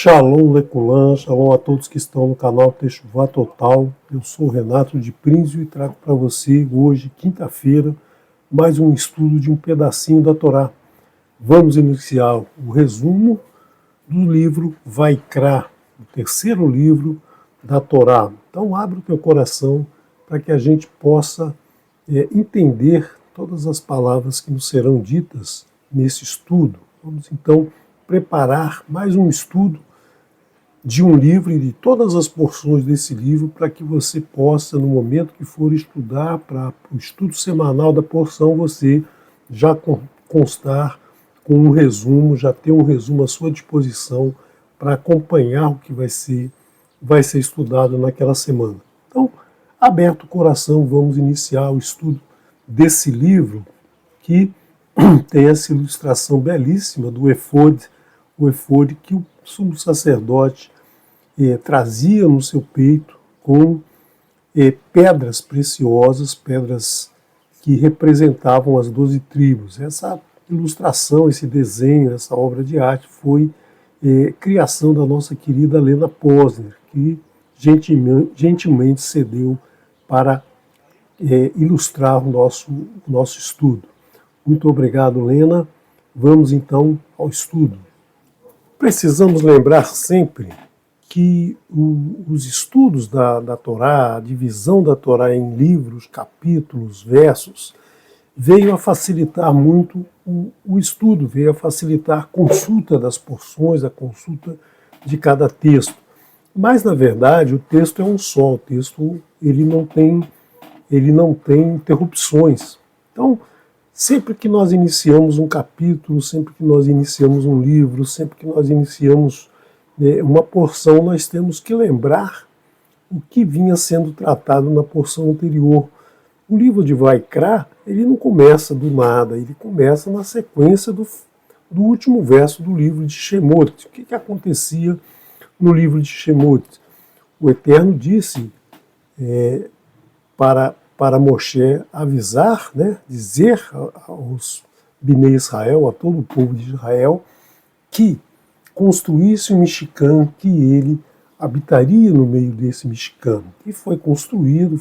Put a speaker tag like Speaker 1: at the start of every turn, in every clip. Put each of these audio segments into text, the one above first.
Speaker 1: Shalom Leculan, shalom a todos que estão no canal Techuvá Total. Eu sou o Renato de Prínsio e trago para você hoje, quinta-feira, mais um estudo de um pedacinho da Torá. Vamos iniciar o resumo do livro Vaikra, o terceiro livro da Torá. Então abre o teu coração para que a gente possa entender todas as palavras que nos serão ditas nesse estudo. Vamos então preparar mais um estudo de um livro e de todas as porções desse livro para que você possa, no momento que for estudar, para o estudo semanal da porção, você já constar com um resumo, já ter um resumo à sua disposição para acompanhar o que vai ser estudado naquela semana. Então, aberto o coração, vamos iniciar o estudo desse livro que tem essa ilustração belíssima do efod, o efod que o sumo sacerdote trazia no seu peito com pedras preciosas, pedras que representavam as 12 tribos. Essa ilustração, esse desenho, essa obra de arte foi criação da nossa querida Lena Posner, que gentilmente cedeu para ilustrar o nosso estudo. Muito obrigado, Lena. Vamos então ao estudo. Precisamos lembrar sempre que os estudos da Torá, a divisão da Torá em livros, capítulos, versos, veio a facilitar muito o estudo, veio a facilitar a consulta das porções, a consulta de cada texto. Mas, na verdade, o texto é um só, o texto ele não tem interrupções. Então, sempre que nós iniciamos um capítulo, sempre que nós iniciamos um livro, sempre que nós iniciamos uma porção, nós temos que lembrar o que vinha sendo tratado na porção anterior. O livro de Vaikra, ele não começa do nada, ele começa na sequência do último verso do livro de Shemot. O que acontecia no livro de Shemot? O Eterno disse para Moshe avisar, dizer aos Bnei Israel, a todo o povo de Israel, que construísse um Mishkan, que ele habitaria no meio desse Mishkan. E foi construído,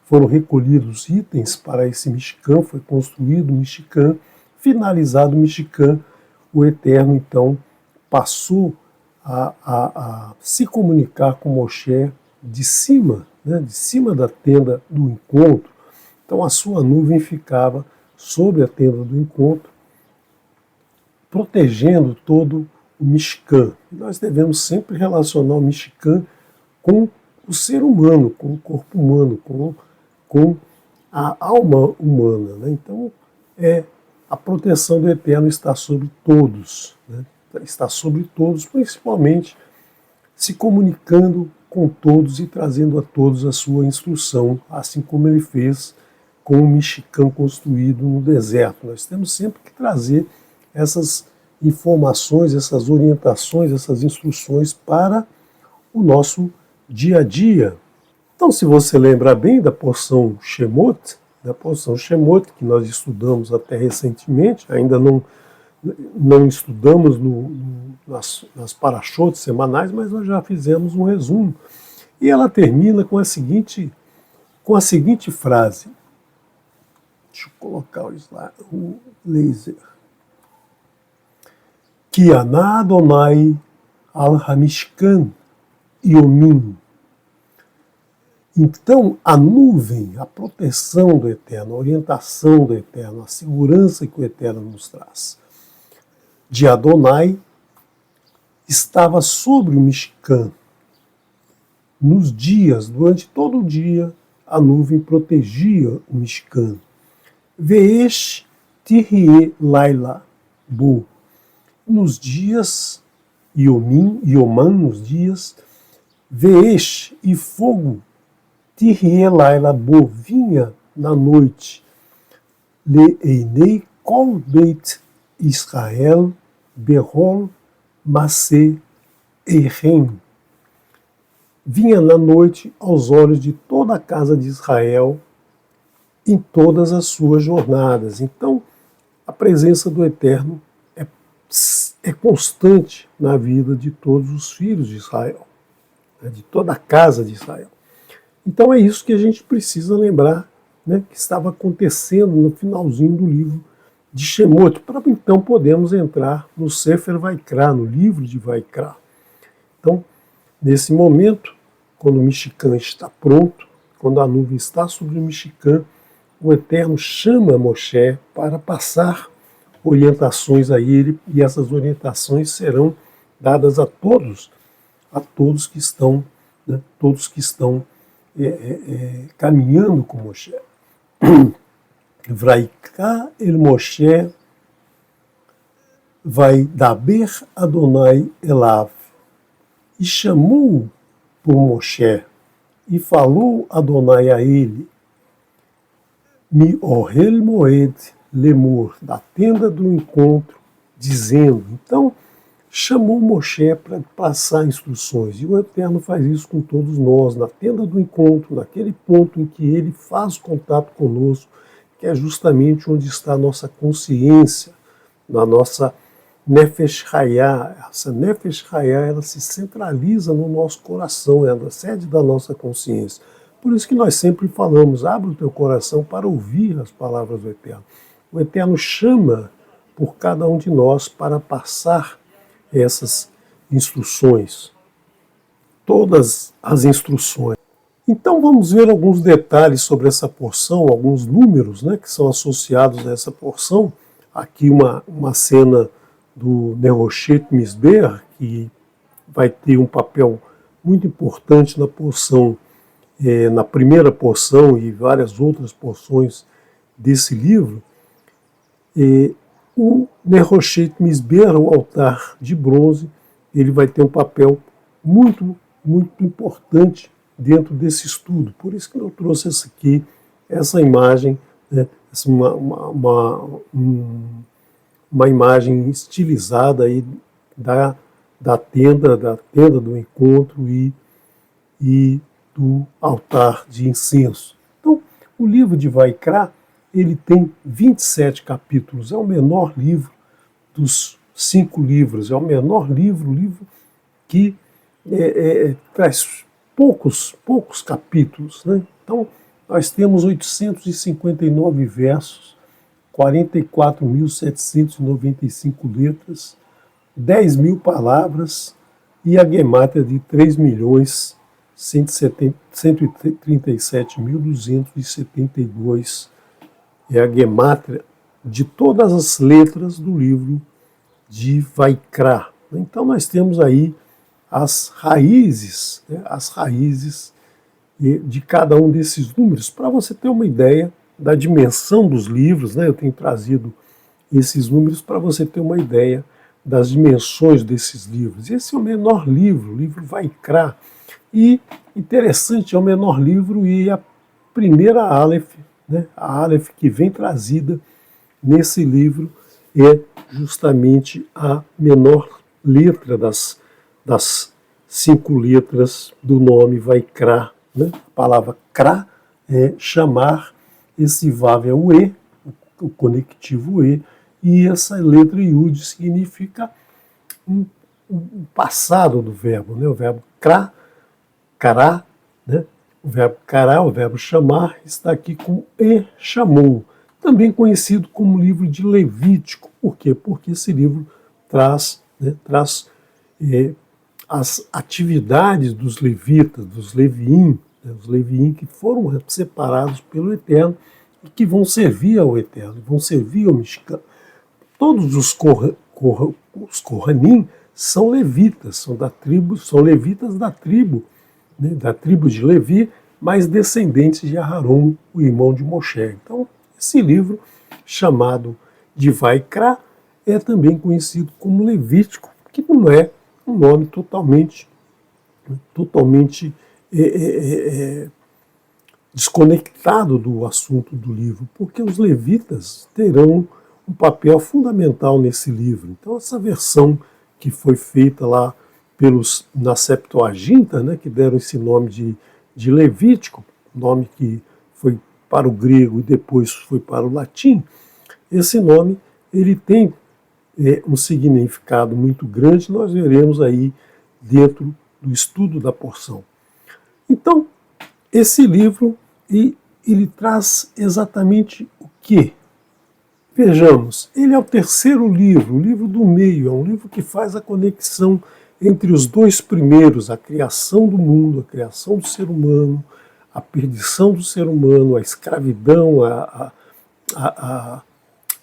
Speaker 1: foram recolhidos itens para esse Mishkan, foi construído o Mishkan, finalizado o Mishkan, o Eterno então passou a se comunicar com Moshe de cima da tenda do encontro. Então a sua nuvem ficava sobre a tenda do encontro, protegendo todo o Mishkan. Nós devemos sempre relacionar o Mishkan com o ser humano, com o corpo humano, com a alma humana. Então, a proteção do Eterno está sobre todos, está sobre todos, principalmente se comunicando com todos e trazendo a todos a sua instrução, assim como ele fez com o Mishkan construído no deserto. Nós temos sempre que trazer essas informações, essas orientações, essas instruções para o nosso dia a dia. Então, se você lembrar bem da porção Shemot, que nós estudamos até recentemente, ainda não estudamos nas parashot semanais, mas nós já fizemos um resumo. E ela termina com a seguinte frase. Deixa eu colocar o laser. Ki ana Adonai al hamishkan yomim. Então, a nuvem, a proteção do Eterno, a orientação do Eterno, a segurança que o Eterno nos traz, de Adonai, estava sobre o Mishkan. Nos dias, durante todo o dia, a nuvem protegia o Mishkan. Veesh tirrie laila bo. Nos dias, Yomam, nos dias, Veesh e fogo, tirrie laila bo, vinha na noite. Le einei kol beit Israel berol maseh eichem. Vinha na noite aos olhos de toda a casa de Israel em todas as suas jornadas. Então, a presença do Eterno é constante na vida de todos os filhos de Israel, né, de toda a casa de Israel. Então é isso que a gente precisa lembrar, né, que estava acontecendo no finalzinho do livro de Shemot, para então podermos entrar no Sefer Vaikra, no livro de Vaikra. Então, nesse momento, quando o Mishkan está pronto, quando a nuvem está sobre o Mishkan, o Eterno chama Moshe para passar orientações a ele, e essas orientações serão dadas a todos que estão, né, todos que estão caminhando com Moshe. Vraika el Moshe vai daber Adonai elav. E chamou por Moshe, e falou Adonai a ele, Mi ohel moed lemur, da tenda do encontro, dizendo. Então, chamou Moshe para passar instruções, e o Eterno faz isso com todos nós, na tenda do encontro, naquele ponto em que ele faz contato conosco, que é justamente onde está a nossa consciência, na nossa Nefesh Hayah. Essa Nefesh Hayah, ela se centraliza no nosso coração, é a sede da nossa consciência. Por isso que nós sempre falamos, abre o teu coração para ouvir as palavras do Eterno. O Eterno chama por cada um de nós para passar essas instruções, todas as instruções. Então vamos ver alguns detalhes sobre essa porção, alguns números, né, que são associados a essa porção. Aqui uma cena do Neroshet Misber, que vai ter um papel muito importante na porção, na primeira porção e várias outras porções desse livro. O Neroshet Misber, o altar de bronze, ele vai ter um papel muito, muito importante dentro desse estudo. Por isso que eu trouxe essa imagem, né, uma imagem estilizada aí da tenda do encontro e do altar de incenso. Então, o livro de Vaikra, ele tem 27 capítulos, é o menor livro dos 5 livros, é o menor livro que traz poucos capítulos, né? Então, nós temos 859 versos, 44.795 letras, 10.000 palavras e a gemátria de 3.137.272 é a gemátria de todas as letras do livro de Vaikra. Então nós temos aí as raízes, né, de cada um desses números, para você ter uma ideia da dimensão dos livros, né? Eu tenho trazido esses números para você ter uma ideia das dimensões desses livros. Esse é o menor livro, o livro Vaikra. E interessante, é o menor livro e a primeira Aleph, né? A Aleph que vem trazida nesse livro é justamente a menor letra das 5 letras do nome Vaikra, né? A palavra Kra é chamar, esse Vav é o E, o conectivo E, e essa letra Yud significa um passado do verbo, né? O verbo Kra, Kará, né? O verbo Kará, o verbo chamar, está aqui com E chamou, também conhecido como livro de Levítico. Por quê? Porque esse livro traz as atividades dos levitas, dos leviim, né? Os leviim que foram separados pelo Eterno e que vão servir ao Eterno, vão servir ao Mishkan. Todos os Kohanim são levitas, são levitas da tribo, né, da tribo de Levi, mas descendentes de Aharon, o irmão de Moshe. Então, esse livro, chamado de Vaikra, é também conhecido como Levítico, que não é um nome totalmente desconectado do assunto do livro, porque os levitas terão um papel fundamental nesse livro. Então, essa versão que foi feita lá na Septuaginta, né, que deram esse nome de Levítico, nome que foi para o grego e depois foi para o latim, esse nome ele tem um significado muito grande, nós veremos aí dentro do estudo da porção. Então, esse livro, ele traz exatamente o quê? Vejamos, ele é o terceiro livro, o livro do meio, é um livro que faz a conexão entre os dois primeiros, a criação do mundo, a criação do ser humano, a perdição do ser humano, a escravidão, a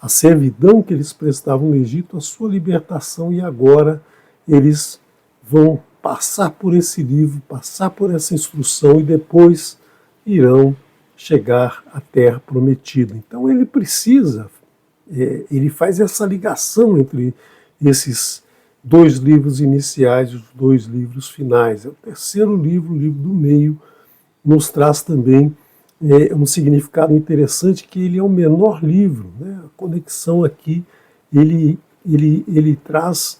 Speaker 1: servidão que eles prestavam no Egito, a sua libertação, e agora eles vão passar por esse livro, passar por essa instrução e depois irão chegar à Terra Prometida. Então ele precisa, ele faz essa ligação entre esses dois livros iniciais e os dois livros finais. É o terceiro livro, o livro do meio, nos traz também um significado interessante, que ele é o menor livro, né? A conexão aqui, ele traz,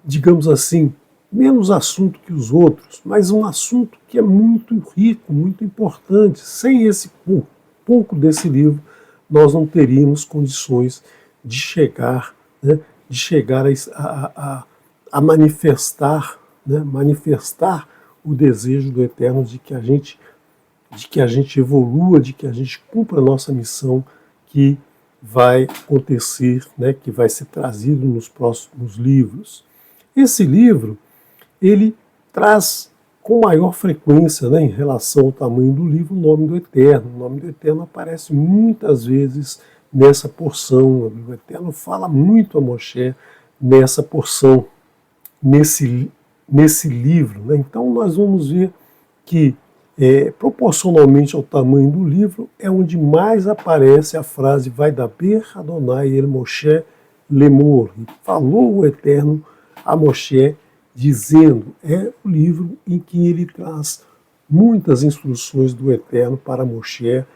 Speaker 1: digamos assim, menos assunto que os outros, mas um assunto que é muito rico, muito importante. Sem esse pouco desse livro, nós não teríamos condições de chegar, né, a manifestar, né, manifestar o desejo do Eterno de que a gente evolua, de que a gente cumpra a nossa missão, que vai acontecer, né, que vai ser trazido nos próximos livros. Esse livro, ele traz com maior frequência, né, em relação ao tamanho do livro, o nome do Eterno. O nome do Eterno aparece muitas vezes nessa porção. O Eterno fala muito a Moshe nessa porção, nesse livro, né? Então nós vamos ver que, proporcionalmente ao tamanho do livro, é onde mais aparece a frase Vaidaber Adonai el Moshe lemor. Falou o Eterno a Moshe, dizendo, é o livro em que ele traz muitas instruções do Eterno para Moshe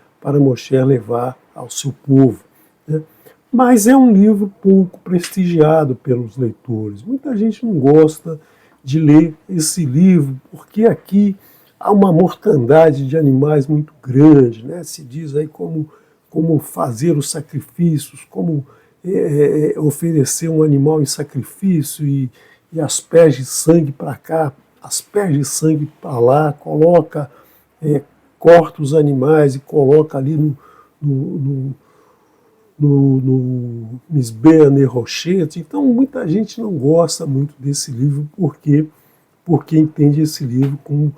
Speaker 1: levar ao seu povo, né? Mas é um livro pouco prestigiado pelos leitores. Muita gente não gosta de ler esse livro, porque aqui há uma mortandade de animais muito grande, né? Se diz aí como fazer os sacrifícios, como oferecer um animal em sacrifício, e asperge sangue para cá, asperge sangue para lá, coloca, corta os animais e coloca ali no Misbea Nerochete. Então muita gente não gosta muito desse livro, porque entende esse livro como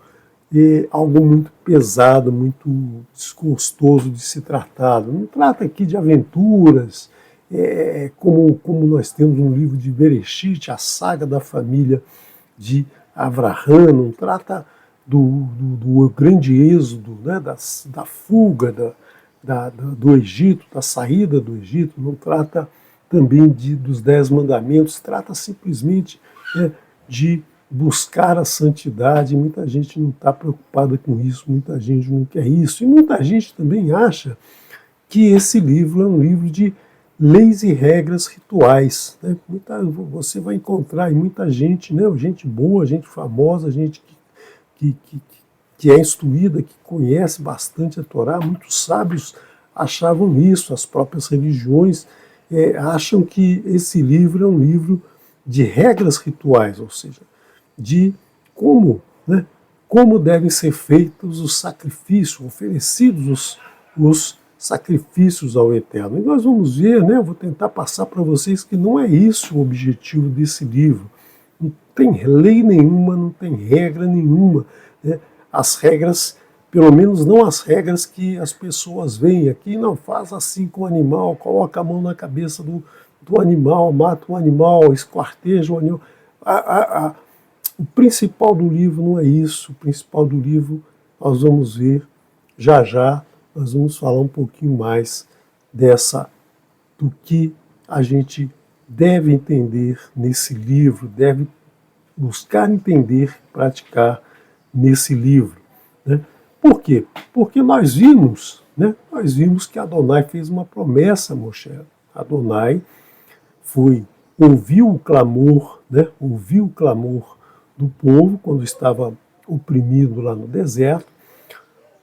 Speaker 1: algo muito pesado, muito desgostoso de se tratar. Não trata aqui de aventuras, como nós temos no livro de Bereshit, a saga da família de Avraham. Não trata do grande êxodo, né, da fuga do Egito, da saída do Egito. Não trata também dos 10 mandamentos, trata simplesmente de buscar a santidade. Muita gente não está preocupada com isso, muita gente não quer isso, e muita gente também acha que esse livro é um livro de leis e regras rituais, né? Você vai encontrar aí muita gente, né, gente boa, gente famosa, gente que é instruída, que conhece bastante a Torá. Muitos sábios achavam isso, as próprias religiões acham que esse livro é um livro de regras rituais, ou seja, de como devem ser feitos os sacrifícios, oferecidos os sacrifícios ao Eterno. E nós vamos ver, né, eu vou tentar passar para vocês que não é isso o objetivo desse livro. Não tem lei nenhuma, não tem regra nenhuma, né? As regras, pelo menos não as regras que as pessoas veem aqui, não faz assim com o animal, coloca a mão na cabeça do animal, mata o animal, esquarteja o animal. O principal do livro não é isso. O principal do livro nós vamos ver já. Nós vamos falar um pouquinho mais do que a gente deve entender nesse livro, deve buscar entender, praticar nesse livro, né? Por quê? Porque nós vimos que Adonai fez uma promessa a Moshe. Adonai ouviu o clamor, né? Ouviu o clamor do povo quando estava oprimido lá no deserto.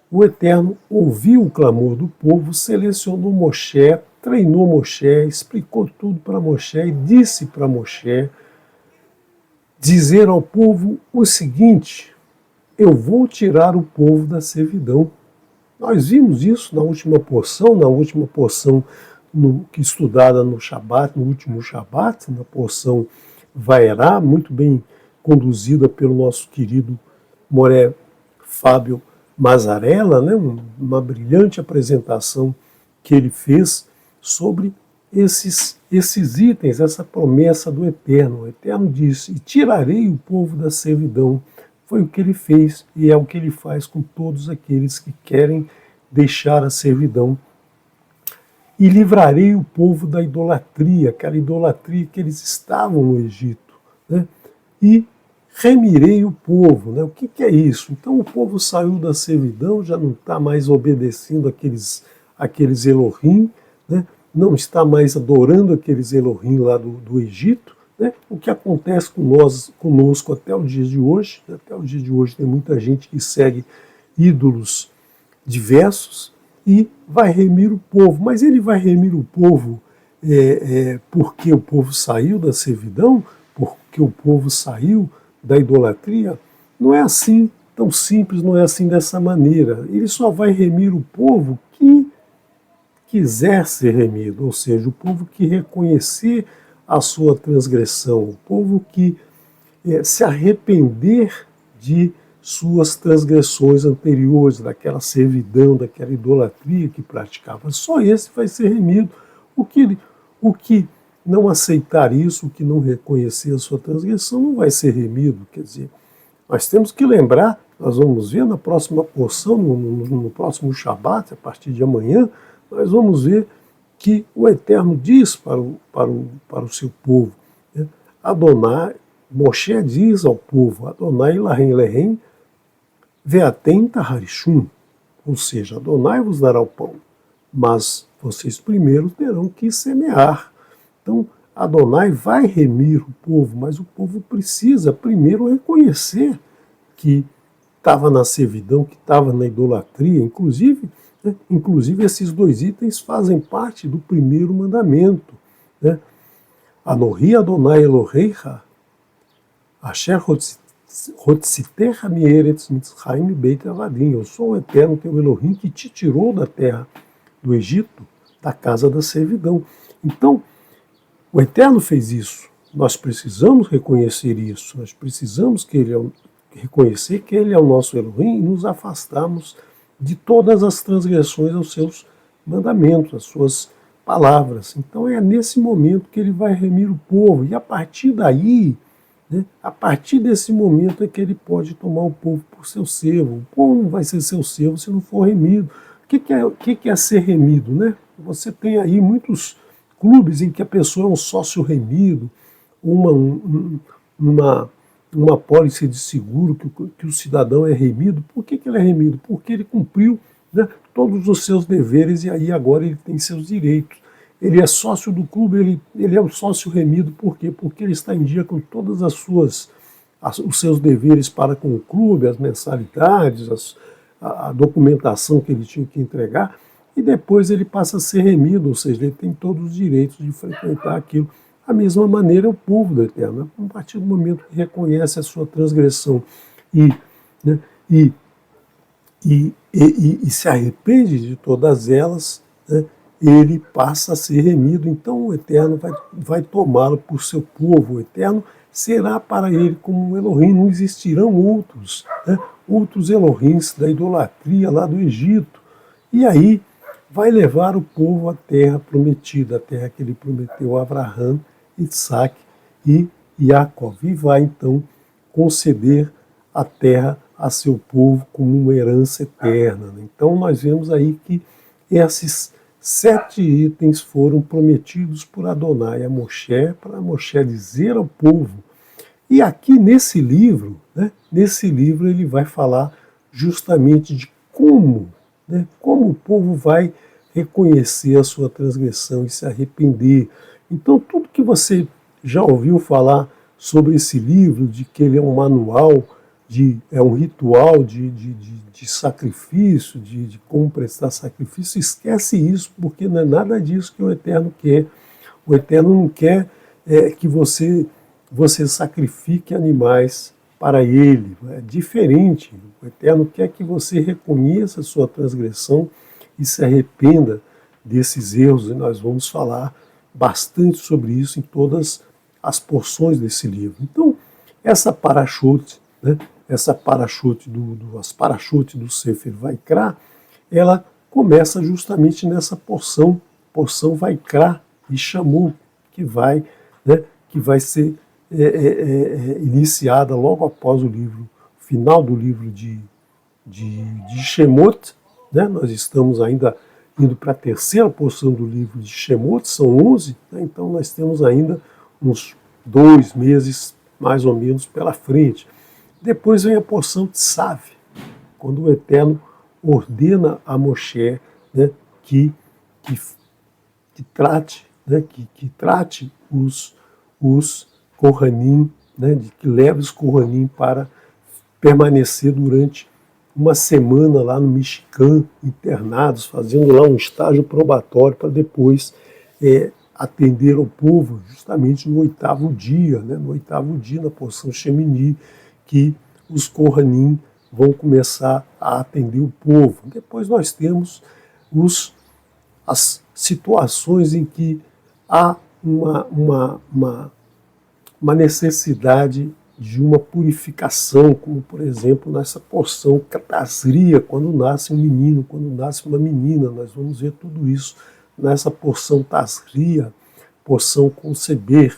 Speaker 1: O Eterno ouviu o clamor do povo, selecionou Moshe, treinou Moshe, explicou tudo para Moshe e disse para Moshe dizer ao povo o seguinte: eu vou tirar o povo da servidão. Nós vimos isso na última porção que estudada no Shabat, no último Shabat, na porção Vaerá, muito bem conduzida pelo nosso querido Moré Fábio Mazzarella, né? Uma brilhante apresentação que ele fez sobre esses itens, essa promessa do Eterno. O Eterno disse: e tirarei o povo da servidão. Foi o que ele fez e é o que ele faz com todos aqueles que querem deixar a servidão. E livrarei o povo da idolatria, aquela idolatria que eles estavam no Egito, né? E remirei o povo, né? O que é isso? Então o povo saiu da servidão, já não está mais obedecendo aqueles Elohim, né? Não está mais adorando aqueles Elohim lá do Egito, né? O que acontece conosco até o dia de hoje. Até o dia de hoje tem muita gente que segue ídolos diversos e vai remir o povo. Mas ele vai remir o povo porque o povo saiu da servidão, porque o povo saiu da idolatria? Não é assim tão simples, não é assim dessa maneira. Ele só vai remir o povo que quiser ser remido, ou seja, o povo que reconhecer a sua transgressão, o povo que se arrepender de suas transgressões anteriores, daquela servidão, daquela idolatria que praticava. Só esse vai ser remido. O que não aceitar isso, o que não reconhecer a sua transgressão, não vai ser remido. Quer dizer, nós temos que lembrar, nós vamos ver na próxima porção, no próximo Shabat, a partir de amanhã, nós vamos ver que o Eterno diz para o seu povo, né? Adonai, Moshe diz ao povo: Adonai Lahem Lehem Veatem Taharishum, ou seja, Adonai vos dará o pão, mas vocês primeiro terão que semear. Então, Adonai vai remir o povo, mas o povo precisa primeiro reconhecer que estava na servidão, que estava na idolatria. Inclusive, esses dois itens fazem parte do primeiro mandamento, né? Anohi Adonai Eloheicha Asher Hotzitecha Mieretz Mitzrayim Beit Avadim. Eu sou o Eterno teu Elohim que te tirou da terra do Egito, da casa da servidão. Então, o Eterno fez isso. Nós precisamos reconhecer isso. Nós precisamos reconhecer que Ele é o nosso Elohim e nos afastarmos de todas as transgressões aos seus mandamentos, às suas palavras. Então é nesse momento que Ele vai remir o povo. E a partir daí, né, a partir desse momento é que Ele pode tomar o povo por seu servo. O povo não vai ser seu servo se não for remido. O que é ser remido, né? Você tem aí muitos clubes em que a pessoa é um sócio remido, uma apólice de seguro que o cidadão é remido. Por que ele é remido? Porque ele cumpriu, né, todos os seus deveres e aí agora ele tem seus direitos. Ele é sócio do clube, ele é um sócio remido. Por quê? Porque ele está em dia com todas os seus deveres para com o clube, as mensalidades, a documentação que ele tinha que entregar, e depois ele passa a ser remido, ou seja, ele tem todos os direitos de frequentar aquilo. Da mesma maneira, é o povo do Eterno. A partir do momento que reconhece a sua transgressão e se arrepende de todas elas, né, ele passa a ser remido. Então o Eterno vai tomá-lo por seu povo. O Eterno será para ele como um Elohim. Não existirão outros, né, outros Elohims da idolatria lá do Egito. E aí vai levar o povo à terra prometida, a terra que ele prometeu a Abraão, Isaac e Jacó. E vai então conceder a terra a seu povo como uma herança eterna. Então nós vemos aí que esses 7 itens foram prometidos por Adonai a Moshe, para Moshe dizer ao povo. E aqui nesse livro, né, ele vai falar justamente de como o povo vai reconhecer a sua transgressão e se arrepender. Então, tudo que você já ouviu falar sobre esse livro, de que ele é um manual é um ritual de sacrifício, de como prestar sacrifício. Esquece isso, porque não é nada disso que o Eterno quer. O Eterno não quer que você sacrifique animais para Ele. É diferente. O Eterno quer que você reconheça a sua transgressão e se arrependa desses erros, e nós vamos falar bastante sobre isso em todas as porções desse livro. Então, essa parachute, né, as parachute do Sefer Vaikra, ela começa justamente nessa porção Vaikra e Shamu, que vai ser iniciada logo após o final do livro de Shemot, né? Nós estamos ainda indo para a terceira porção do livro de Shemot, são 11, né? Então nós temos ainda uns 2 meses, mais ou menos, pela frente. Depois vem a porção Tzav, quando o Eterno ordena a Moshe, né, que trate os Kohanim, né, que leve os Kohanim para permanecer durante uma semana lá no Michigan, internados, fazendo lá um estágio probatório para depois atender ao povo, justamente no 8º dia, né, na porção Shemini, que os Kohanim vão começar a atender o povo. Depois nós temos as situações em que há uma necessidade de uma purificação, como por exemplo nessa porção Tazria, quando nasce um menino, quando nasce uma menina. Nós vamos ver tudo isso nessa porção Tazria, porção conceber.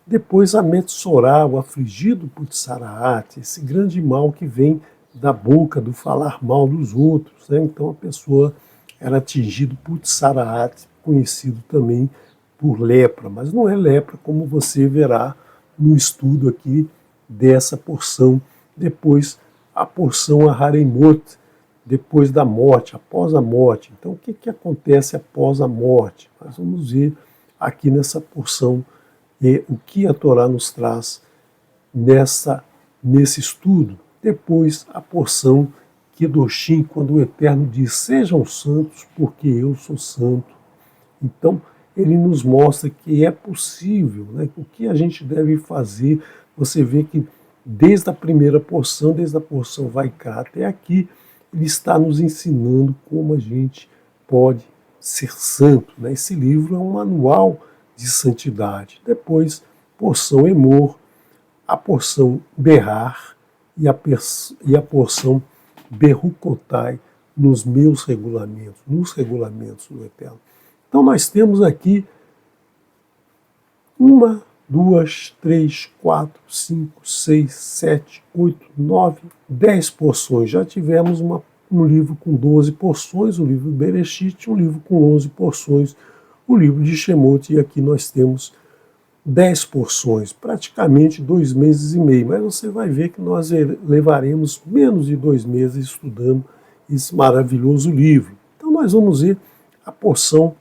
Speaker 1: Depois a Metsorá, o afligido por Tsaraat, esse grande mal que vem da boca, do falar mal dos outros, né? Então a pessoa era atingida por Tsaraat, conhecido também por lepra, mas não é lepra como você verá no estudo aqui dessa porção. Depois a porção Aharemot, depois da morte, após a morte. Então o que acontece após a morte? Nós vamos ver aqui nessa porção o que a Torá nos traz nesse estudo. Depois a porção Kedoshim, quando o Eterno diz: sejam santos porque eu sou santo. Então ele nos mostra que é possível, né? O que a gente deve fazer. Você vê que desde a primeira porção, desde a porção Vaikra até aqui, ele está nos ensinando como a gente pode ser santo, né? Esse livro é um manual de santidade. Depois, porção Emor, a porção Berrar e a porção Berrucotai nos meus regulamentos, nos regulamentos do Eterno. Então nós temos aqui 1, 2, 3, 4, 5, 6, 7, 8, 9, 10 porções. Já tivemos um livro com 12 porções, o livro Bereshit, um livro com 11 porções, o livro de Shemot, e aqui nós temos 10 porções, praticamente 2 meses e meio, mas você vai ver que nós levaremos menos de 2 meses estudando esse maravilhoso livro. Então nós vamos ver a porção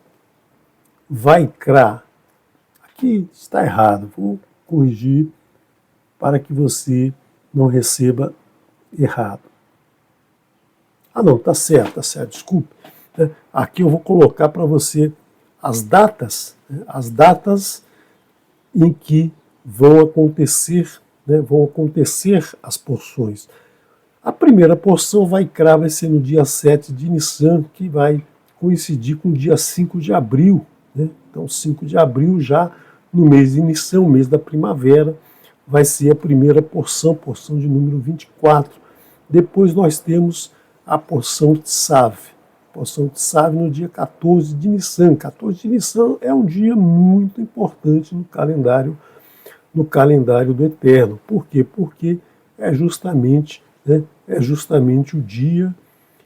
Speaker 1: Vaikra. Aqui está errado, vou corrigir para que você não receba errado. Ah não, tá certo, desculpe. Aqui eu vou colocar para você as datas em que vão acontecer as porções. A primeira porção vai ser no dia 7 de Nissan, que vai coincidir com o dia 5 de abril. Né? Então, 5 de abril, já no mês de Nissan, o mês da primavera, vai ser a primeira porção de número 24. Depois nós temos a porção Tzav. Porção Tzav no dia 14 de Nissan. 14 de Nissan é um dia muito importante no calendário do Eterno. Por quê? Porque é justamente o dia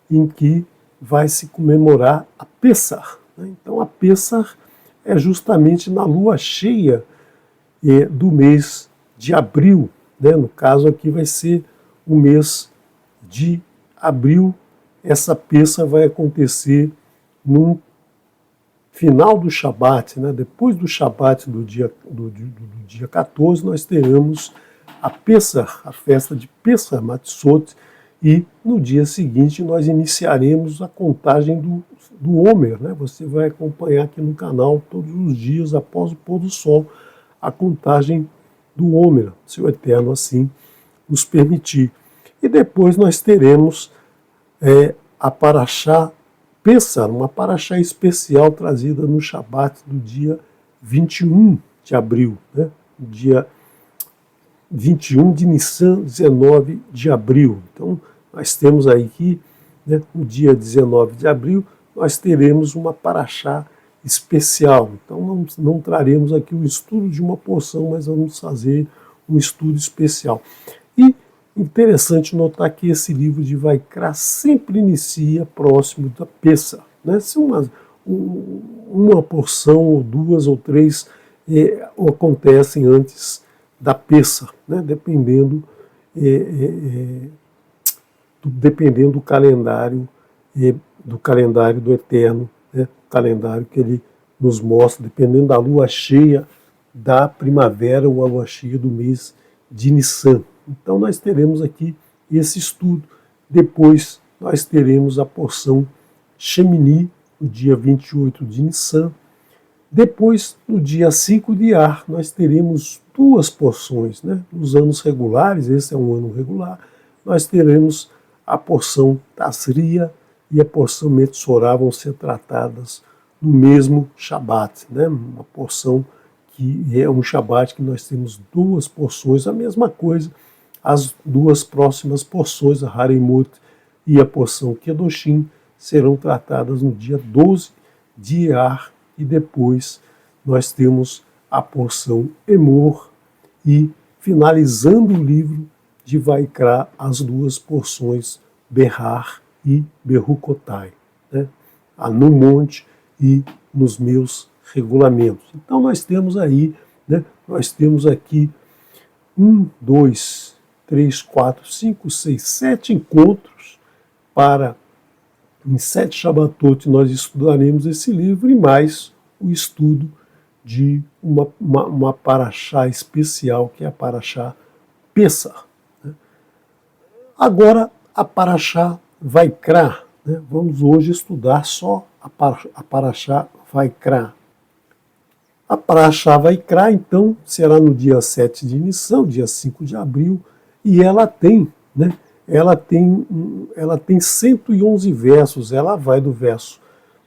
Speaker 1: em que vai se comemorar a Pessah. Né? Então a Pessah é justamente na lua cheia do mês de abril. Né? No caso aqui vai ser o mês de abril. Essa Pessah vai acontecer no final do Shabat, né? Depois do Shabat do dia 14, nós teremos a Pessah, a festa de Pessah Matzot, e no dia seguinte nós iniciaremos a contagem do Homer, né? Você vai acompanhar aqui no canal todos os dias após o pôr do sol a contagem do Homer, se o Eterno assim nos permitir. E depois nós teremos a Parashá Pessah, uma Parashá especial trazida no Shabat do dia 21 de abril, né? Dia 21 de Nissan, 19 de abril. Então, nós temos aí que, né, no dia 19 de abril, nós teremos uma Parashá especial. Então, não traremos aqui o estudo de uma porção, mas vamos fazer um estudo especial. E interessante notar que esse livro de Vaikra sempre inicia próximo da Pessah, né? Se uma porção, ou duas, ou três acontecem antes da Pessah, né? Dependendo do calendário do Eterno, né? O calendário que ele nos mostra, dependendo da lua cheia da primavera ou a lua cheia do mês de Nissan. Então nós teremos aqui esse estudo. Depois nós teremos a porção Shemini, no dia 28 de Nissan. Depois, no dia 5 de Ar, nós teremos duas porções, né? Nos anos regulares, esse é um ano regular, nós teremos a porção Tasria e a porção Metsorá vão ser tratadas no mesmo Shabat, né? Uma porção que é um Shabat que nós temos duas porções, a mesma coisa, as duas próximas porções, a Haremut e a porção Kedoshim, serão tratadas no dia 12 de Iyar, e depois nós temos a porção Emor, e finalizando o livro de Vaikra, as duas porções Behar e Berucotai, né? No monte e nos meus regulamentos. Então nós temos aí, né, nós temos aqui 1, 2, 3, 4, 5, 6, 7 encontros para, em 7 Shabbatot, nós estudaremos esse livro e mais o estudo de uma Parashá especial, que é a Parashá Pessah, né? Agora, a Parashá Vaikra, né? Vamos hoje estudar só a Parashá Vaikra. A Parashá Vaikra, então, será no dia 7 de Nissan, dia 5 de abril, e ela tem, né, ela tem 111 versos, ela vai do verso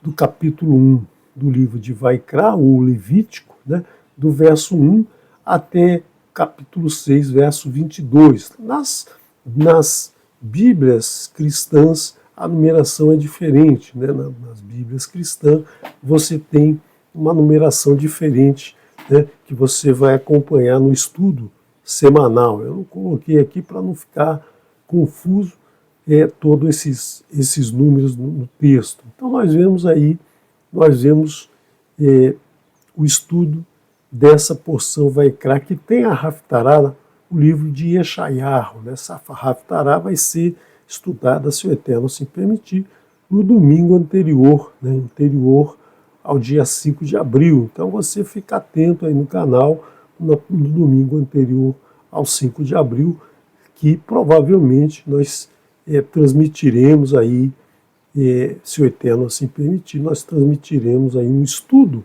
Speaker 1: do capítulo 1 do livro de Vaikra, ou Levítico, né, do verso 1 até capítulo 6, verso 22. Nas Bíblias cristãs, a numeração é diferente, né? Nas Bíblias cristãs, você tem uma numeração diferente, né, que você vai acompanhar no estudo semanal. Eu não coloquei aqui para não ficar confuso todos esses números no texto. Então nós vemos aí, o estudo dessa porção Vaikra, que tem a Haftará, o livro de Yeshayahu, né? Essa Haftará vai ser estudada, se o Eterno assim permitir, no domingo anterior, né? Anterior ao dia 5 de abril. Então você fica atento aí no canal no domingo anterior ao 5 de abril, que provavelmente nós transmitiremos aí, se o Eterno assim permitir, nós transmitiremos aí um estudo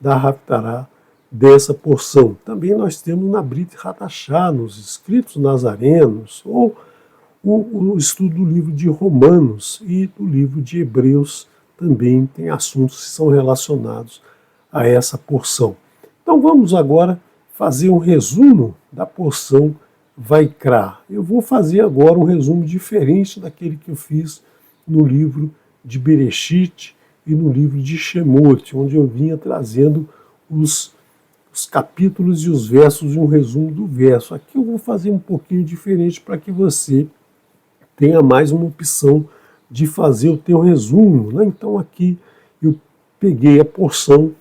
Speaker 1: da Haftará dessa porção. Também nós temos na Brit Hadashá, nos escritos nazarenos, ou o estudo do livro de Romanos e do livro de Hebreus, também tem assuntos que são relacionados a essa porção. Então vamos agora fazer um resumo da porção Vaikra. Eu vou fazer agora um resumo diferente daquele que eu fiz no livro de Bereshit e no livro de Shemot, onde eu vinha trazendo os capítulos e os versos e um resumo do verso. Aqui eu vou fazer um pouquinho diferente para que você tenha mais uma opção de fazer o teu resumo, né? Então aqui eu peguei a porção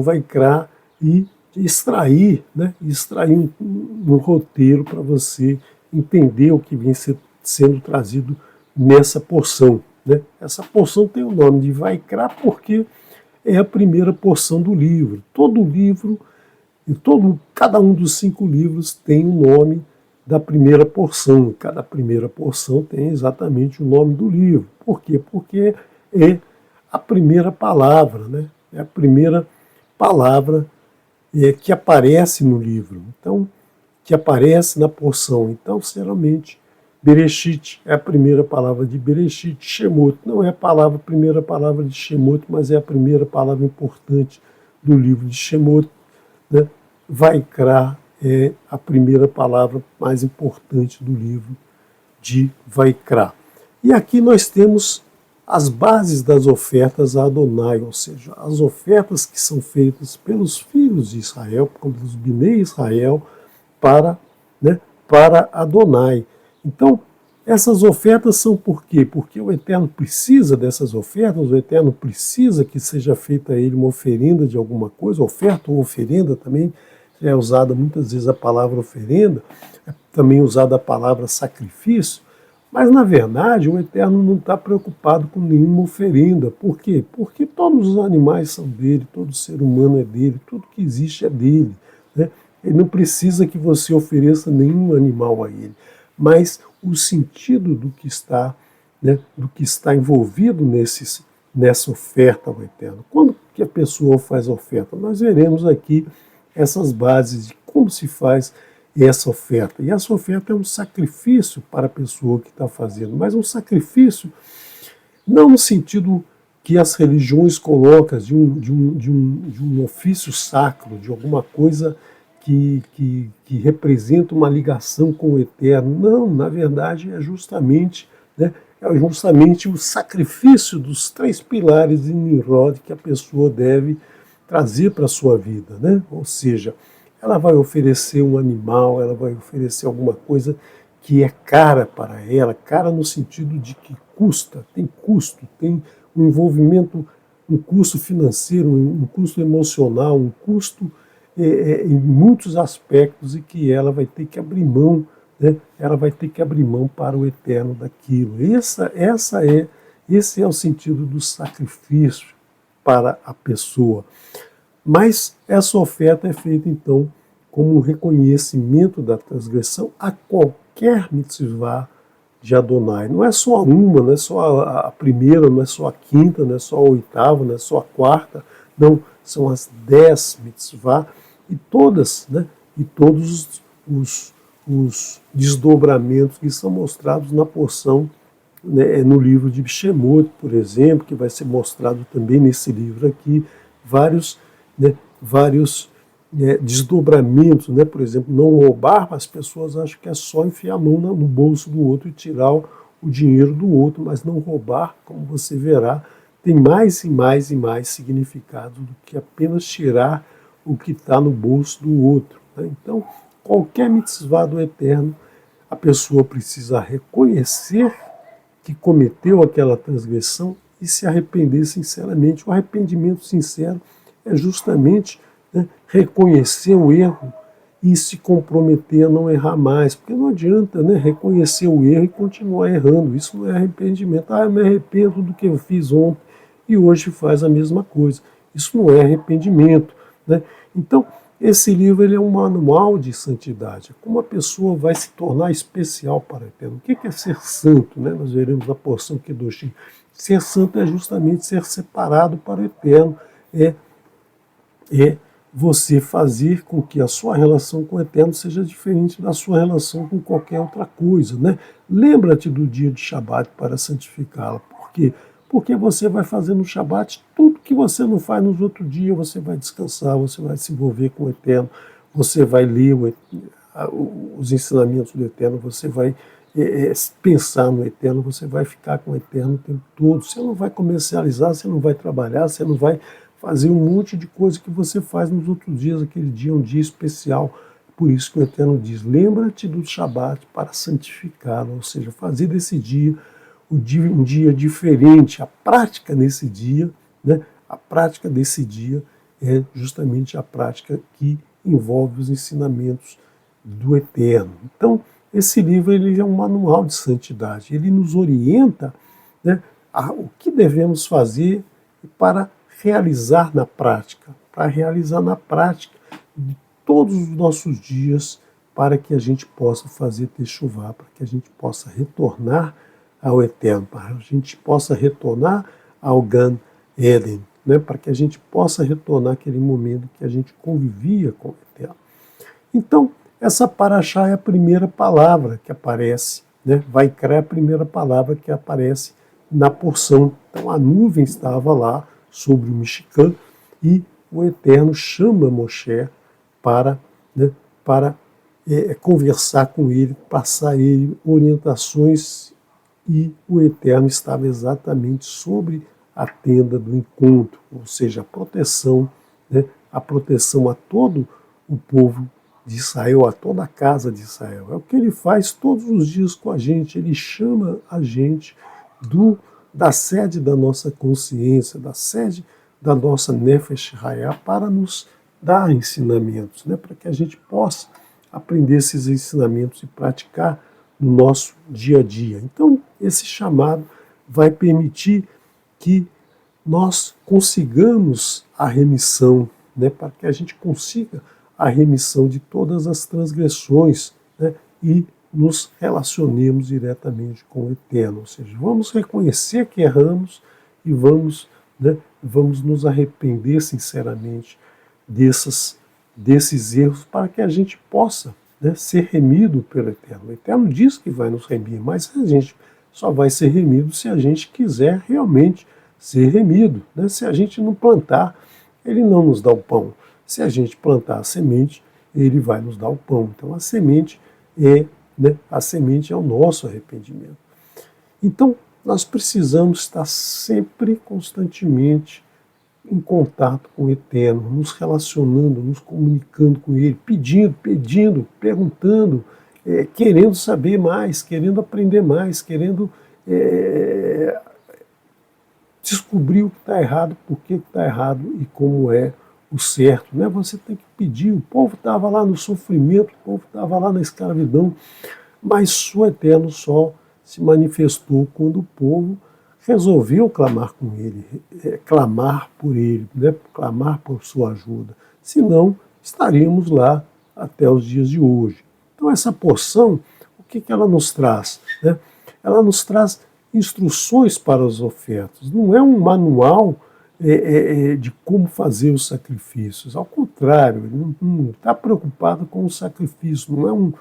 Speaker 1: Vaikra e extrair um roteiro para você entender o que vem sendo trazido nessa porção, né? Essa porção tem o nome de Vaikra porque é a primeira porção do livro. Todo livro E cada um dos 5 livros tem o nome da primeira porção. Cada primeira porção tem exatamente o nome do livro. Por quê? Porque é a primeira palavra, né? É a primeira palavra que aparece no livro. Então, que aparece na porção. Então, geralmente, Bereshit é a primeira palavra de Bereshit. Shemot não é a primeira palavra de Shemot, mas é a primeira palavra importante do livro de Shemot, né? Vaikra é a primeira palavra mais importante do livro de Vaikra. E aqui nós temos as bases das ofertas a Adonai, ou seja, as ofertas que são feitas pelos filhos de Israel, pelos Bnei Israel, para Adonai. Então, essas ofertas são por quê? Porque o Eterno precisa dessas ofertas, o Eterno precisa que seja feita a ele uma oferenda de alguma coisa, oferta ou oferenda também, é usada muitas vezes a palavra oferenda, é também usada a palavra sacrifício, mas na verdade o Eterno não está preocupado com nenhuma oferenda. Por quê? Porque todos os animais são dele, todo ser humano é dele, tudo que existe é dele, né? Ele não precisa que você ofereça nenhum animal a ele, mas o sentido do que está, né, do que está envolvido nessa oferta ao Eterno. Quando que a pessoa faz a oferta? Nós veremos aqui essas bases de como se faz essa oferta. E essa oferta é um sacrifício para a pessoa que está fazendo, mas um sacrifício não no sentido que as religiões colocam de um ofício sacro, de alguma coisa que representa uma ligação com o Eterno. Não, na verdade é justamente, né, o sacrifício dos 3 pilares de Nimrod que a pessoa deve trazer para a sua vida, né? Ou seja, ela vai oferecer um animal, ela vai oferecer alguma coisa que é cara para ela, cara no sentido de que tem custo, tem um envolvimento, um custo financeiro, um custo emocional, um custo em muitos aspectos, e que ela vai ter que abrir mão, né? Ela vai ter que abrir mão para o Eterno daquilo. Esse é o sentido do sacrifício para a pessoa. Mas essa oferta é feita, então, como um reconhecimento da transgressão a qualquer mitzvah de Adonai. Não é só uma, não é só a primeira, não é só a quinta, não é só a oitava, não é só a quarta. Não, são as 10 mitzvah, e todas, né, e todos os desdobramentos que são mostrados na porção, né, no livro de Shemot, por exemplo, que vai ser mostrado também nesse livro aqui, vários desdobramentos, né? Por exemplo, não roubar. As pessoas acham que é só enfiar a mão no bolso do outro e tirar o dinheiro do outro, mas não roubar, como você verá, tem mais e mais e mais significado do que apenas tirar o que está no bolso do outro, né? Então, qualquer mitzvah do Eterno, a pessoa precisa reconhecer que cometeu aquela transgressão e se arrepender sinceramente. O arrependimento sincero é justamente, né, reconhecer o erro e se comprometer a não errar mais, porque não adianta, né, reconhecer o erro e continuar errando. Isso não é arrependimento. Eu me arrependo do que eu fiz ontem e hoje faz a mesma coisa. Isso não é arrependimento, né? Então, esse livro ele é um manual de santidade, como a pessoa vai se tornar especial para o Eterno. O que é ser santo, né? Nós veremos na porção Kedoshim. Ser santo é justamente ser separado para o Eterno, é você fazer com que a sua relação com o Eterno seja diferente da sua relação com qualquer outra coisa, né? Lembra-te do dia de Shabat para santificá-la. Por quê? Porque você vai fazer no Shabat tudo que você não faz nos outros dias. Você vai descansar, você vai se envolver com o Eterno, você vai ler os ensinamentos do Eterno, você vai pensar no Eterno, você vai ficar com o Eterno o tempo todo. Você não vai comercializar, você não vai trabalhar, você não vai fazer um monte de coisa que você faz nos outros dias. Aquele dia é um dia especial. Por isso que o Eterno diz: lembra-te do Shabat para santificá-lo, ou seja, fazer desse dia um dia diferente. A prática nesse dia, né, a prática desse dia é justamente a prática que envolve os ensinamentos do Eterno. Então, esse livro ele é um manual de santidade. Ele nos orienta, né, o que devemos fazer para realizar na prática, todos os nossos dias para que a gente possa fazer techuvá, para que a gente possa retornar ao Eterno, para que a gente possa retornar ao Gan Eden, né? Para que a gente possa retornar àquele momento que a gente convivia com o Eterno. Então, essa paraxá é a primeira palavra que aparece, né? Vaikra é a primeira palavra que aparece na porção. Então, a nuvem estava lá sobre o Mishkan e o Eterno chama Moshe para, né, para conversar com ele, passar a ele orientações, e o Eterno estava exatamente sobre a tenda do encontro, ou seja, a proteção, né, a proteção a todo o povo de Israel, a toda a casa de Israel. É o que ele faz todos os dias com a gente, ele chama a gente da sede da nossa consciência, da sede da nossa Nefesh Hayah, para nos dar ensinamentos, né, para que a gente possa aprender esses ensinamentos e praticar no nosso dia a dia. Então, esse chamado vai permitir que nós consigamos a remissão, né, para que a gente consiga a remissão de todas as transgressões, né, e nos relacionemos diretamente com o Eterno. Ou seja, vamos reconhecer que erramos e vamos nos arrepender sinceramente desses erros, para que a gente possa, né, ser remido pelo Eterno. O Eterno diz que vai nos remir, mas a gente só vai ser remido se a gente quiser realmente ser remido, né? Se a gente não plantar, ele não nos dá o pão. Se a gente plantar a semente, ele vai nos dar o pão. Então a semente é o nosso arrependimento. Então nós precisamos estar sempre, constantemente em contato com o Eterno, nos relacionando, nos comunicando com Ele, pedindo, perguntando, querendo saber mais, querendo aprender mais, querendo descobrir o que está errado, por que está errado e como é o certo. Né? Você tem que pedir. O povo estava lá no sofrimento, o povo estava lá na escravidão, mas o Eterno só se manifestou quando o povo resolveu clamar com ele, clamar por ele, né? Clamar por sua ajuda. Senão, estaríamos lá até os dias de hoje. Então, essa porção, o que ela nos traz? Né? Ela nos traz instruções para as ofertas. Não é um manual de como fazer os sacrifícios. Ao contrário, ele não está preocupado com o sacrifício. Não é um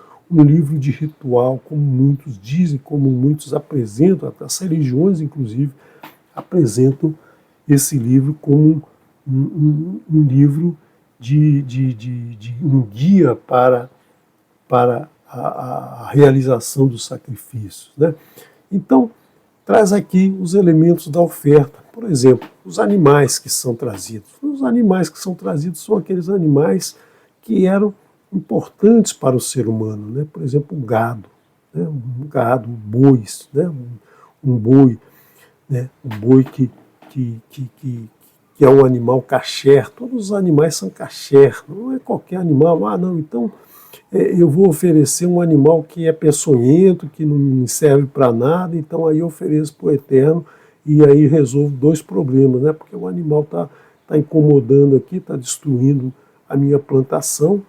Speaker 1: livro de ritual, como muitos dizem, como muitos apresentam, as religiões, inclusive, apresentam esse livro como um livro de um guia para a realização dos sacrifícios. Né? Então, traz aqui os elementos da oferta. Por exemplo, os animais que são trazidos. Os animais que são trazidos são aqueles animais que eram importantes para o ser humano, né? Por exemplo, o gado, né? Um gado, bois, né? Um boi, né? Um boi que é um animal kasher. Todos os animais são kasher, não é qualquer animal. Não, então eu vou oferecer um animal que é peçonhento, que não me serve para nada, então aí eu ofereço para o Eterno e aí resolvo dois problemas, né? Porque o animal está incomodando aqui, está destruindo a minha plantação,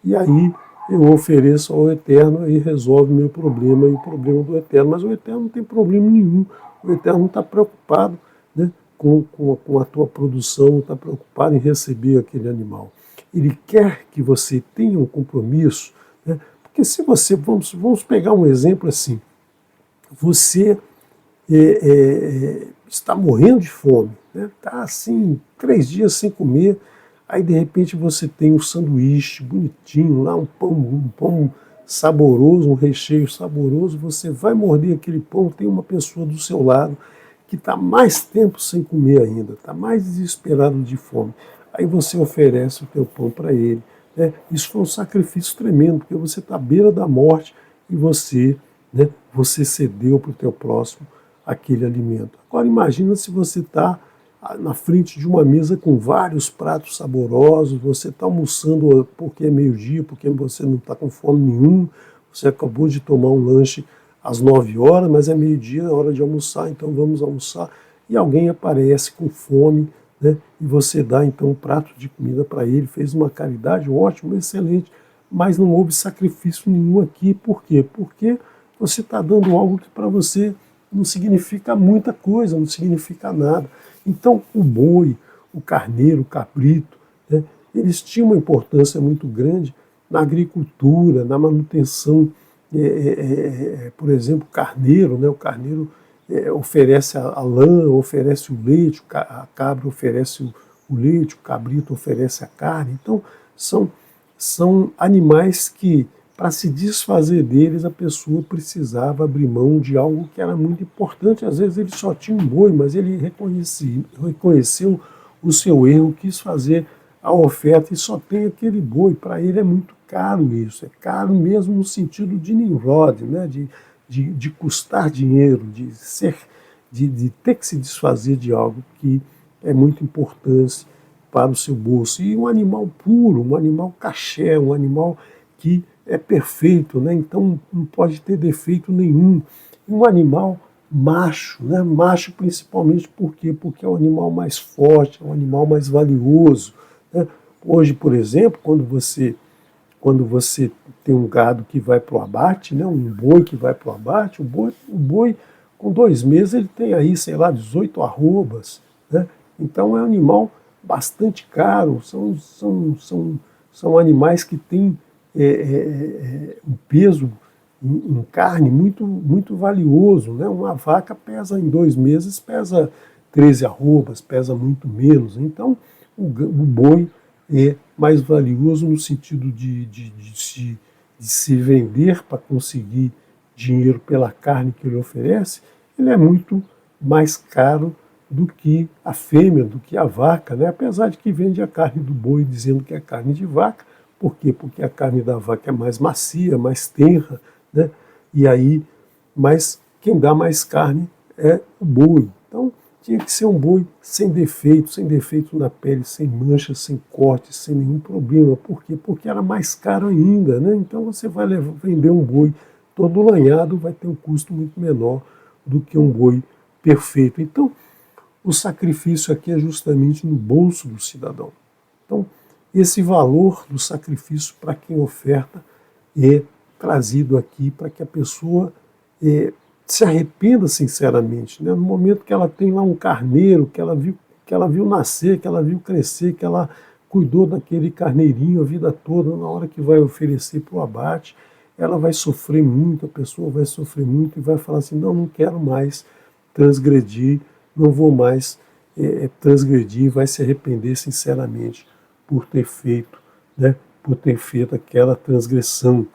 Speaker 1: e aí eu ofereço ao Eterno e resolve o meu problema e o problema do Eterno. Mas o Eterno não tem problema nenhum. O Eterno não está preocupado, né, com a tua produção, não está preocupado em receber aquele animal. Ele quer que você tenha um compromisso, né, porque se você, vamos pegar um exemplo assim, você está morrendo de fome, né, está assim, 3 dias sem comer. Aí, de repente, você tem um sanduíche bonitinho lá, um pão saboroso, um recheio saboroso. Você vai morder aquele pão, tem uma pessoa do seu lado que está mais tempo sem comer ainda, está mais desesperado de fome. Aí você oferece o teu pão para ele. Né? Isso foi um sacrifício tremendo, porque você está à beira da morte e você cedeu para o teu próximo aquele alimento. Agora, imagina se você está na frente de uma mesa com vários pratos saborosos, você está almoçando porque é meio-dia, porque você não está com fome nenhuma, você acabou de tomar um lanche às 9 horas, mas é meio-dia, é hora de almoçar, então vamos almoçar, e alguém aparece com fome, né? E você dá então um prato de comida para ele, fez uma caridade, ótimo, excelente, mas não houve sacrifício nenhum aqui. Por quê? Porque você está dando algo que para você não significa muita coisa, não significa nada. Então o boi, o carneiro, o cabrito, né, eles tinham uma importância muito grande na agricultura, na manutenção, por exemplo, carneiro, né, o carneiro oferece a lã, oferece o leite, a cabra oferece o leite, o cabrito oferece a carne. Então, são animais que, para se desfazer deles, a pessoa precisava abrir mão de algo que era muito importante. Às vezes ele só tinha um boi, mas ele reconheceu o seu erro, quis fazer a oferta e só tem aquele boi. Para ele é muito caro isso, é caro mesmo no sentido de Nimrod, né? de custar dinheiro, de ter que se desfazer de algo que é muito importante para o seu bolso. E um animal puro, um animal caché, um animal que é perfeito, né? Então não pode ter defeito nenhum. E um animal macho, né? Macho principalmente por quê? Porque é o animal mais forte, é o animal mais valioso, né? Hoje, por exemplo, quando você tem um gado que vai para o abate, né, um boi que vai para o abate, o boi com 2 meses ele tem aí, sei lá, 18 arrobas, né? Então é um animal bastante caro, são animais que têm um peso em carne muito valioso, né? Uma vaca pesa em 2 meses, pesa 13 arrobas, pesa muito menos. Então o boi é mais valioso no sentido de se vender para conseguir dinheiro pela carne que ele oferece, ele é muito mais caro do que a fêmea, do que a vaca, né? Apesar de que vende a carne do boi dizendo que é carne de vaca. Por quê? Porque a carne da vaca é mais macia, mais tenra, né? E aí, mas quem dá mais carne é o boi. Então, tinha que ser um boi sem defeito na pele, sem manchas, sem cortes, sem nenhum problema. Por quê? Porque era mais caro ainda, né? Então você vai vender um boi todo lanhado, vai ter um custo muito menor do que um boi perfeito. Então, o sacrifício aqui é justamente no bolso do cidadão. Então, esse valor do sacrifício para quem oferta é trazido aqui para que a pessoa se arrependa sinceramente, né? No momento que ela tem lá um carneiro, que ela viu nascer, que ela viu crescer, que ela cuidou daquele carneirinho a vida toda, na hora que vai oferecer para o abate, ela vai sofrer muito, a pessoa vai sofrer muito e vai falar assim, não quero mais transgredir, não vou mais transgredir, vai se arrepender sinceramente por ter feito, né, por ter feito aquela transgressão.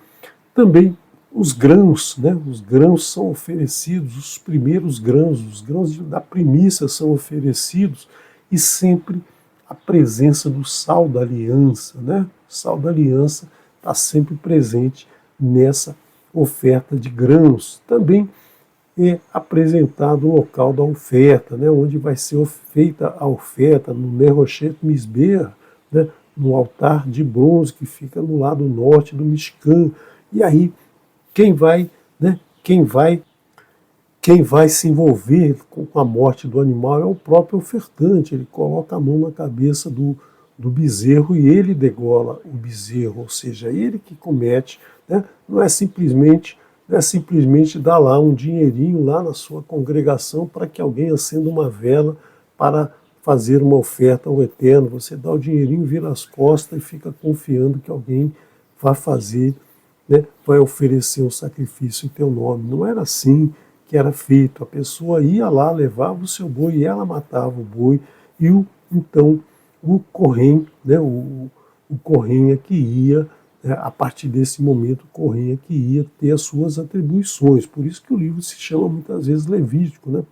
Speaker 1: Também os grãos, né, os grãos são oferecidos, os primeiros grãos, os grãos da primícia são oferecidos e sempre a presença do sal da aliança, né? O sal da aliança está sempre presente nessa oferta de grãos. Também é apresentado o local da oferta, né, onde vai ser feita a oferta, no Neroshet Mizbeach, né, no altar de bronze que fica no lado norte do Mishkan. E aí, quem vai, né, quem vai se envolver com a morte do animal é o próprio ofertante. Ele coloca a mão na cabeça do bezerro e ele degola o bezerro, ou seja, ele que comete, né, não é simplesmente dar lá um dinheirinho lá na sua congregação para que alguém acenda uma vela para fazer uma oferta ao Eterno. Você dá o dinheirinho, vira as costas e fica confiando que alguém vai fazer, né, vai oferecer um sacrifício em teu nome. Não era assim que era feito. A pessoa ia lá, levava o seu boi e ela matava o boi e então o Kohen, né, o Kohen é que ia, a partir desse momento, o Kohen é que ia ter as suas atribuições. Por isso que o livro se chama muitas vezes Levítico, né?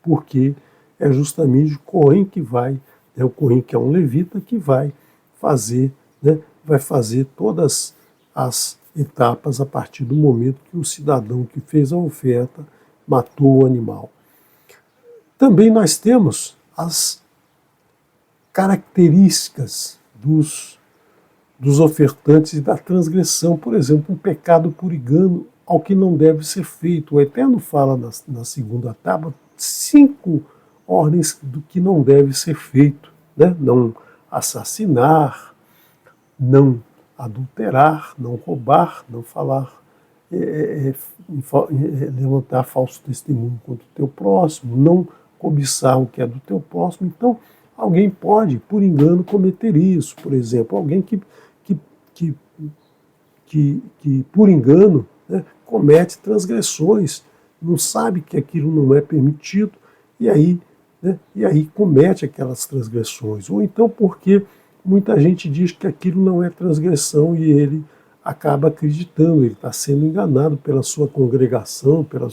Speaker 1: Porque é justamente o Kohen que vai, o Kohen que é um levita, que vai fazer, né? Vai fazer todas as etapas a partir do momento que o cidadão que fez a oferta matou o animal. Também nós temos as características dos ofertantes e da transgressão. Por exemplo, um pecado por engano ao que não deve ser feito. O Eterno fala na segunda tábua 5 ordens do que não deve ser feito, né? Não assassinar, não adulterar, não roubar, não falar, levantar falso testemunho contra o teu próximo, não cobiçar o que é do teu próximo. Então, alguém pode, por engano, cometer isso. Por exemplo, alguém que, que, por engano, né, comete transgressões, não sabe que aquilo não é permitido, e aí, né, comete aquelas transgressões. Ou então porque muita gente diz que aquilo não é transgressão e ele acaba acreditando, ele está sendo enganado pela sua congregação, pelo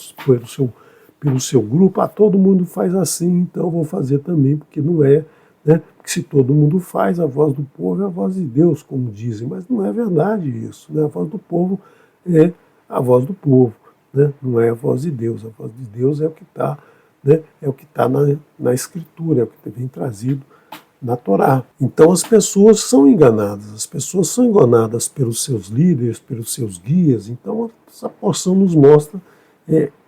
Speaker 1: seu grupo. Todo mundo faz assim, então eu vou fazer também, porque não é, né? Porque se todo mundo faz, a voz do povo é a voz de Deus, como dizem, mas não é verdade isso, né? A voz do povo é a voz do povo, né? Não é a voz de Deus. A voz de Deus é o que está, né? É o que está na Escritura, é o que vem trazido na Torá. Então as pessoas são enganadas pelos seus líderes, pelos seus guias. Então essa porção nos mostra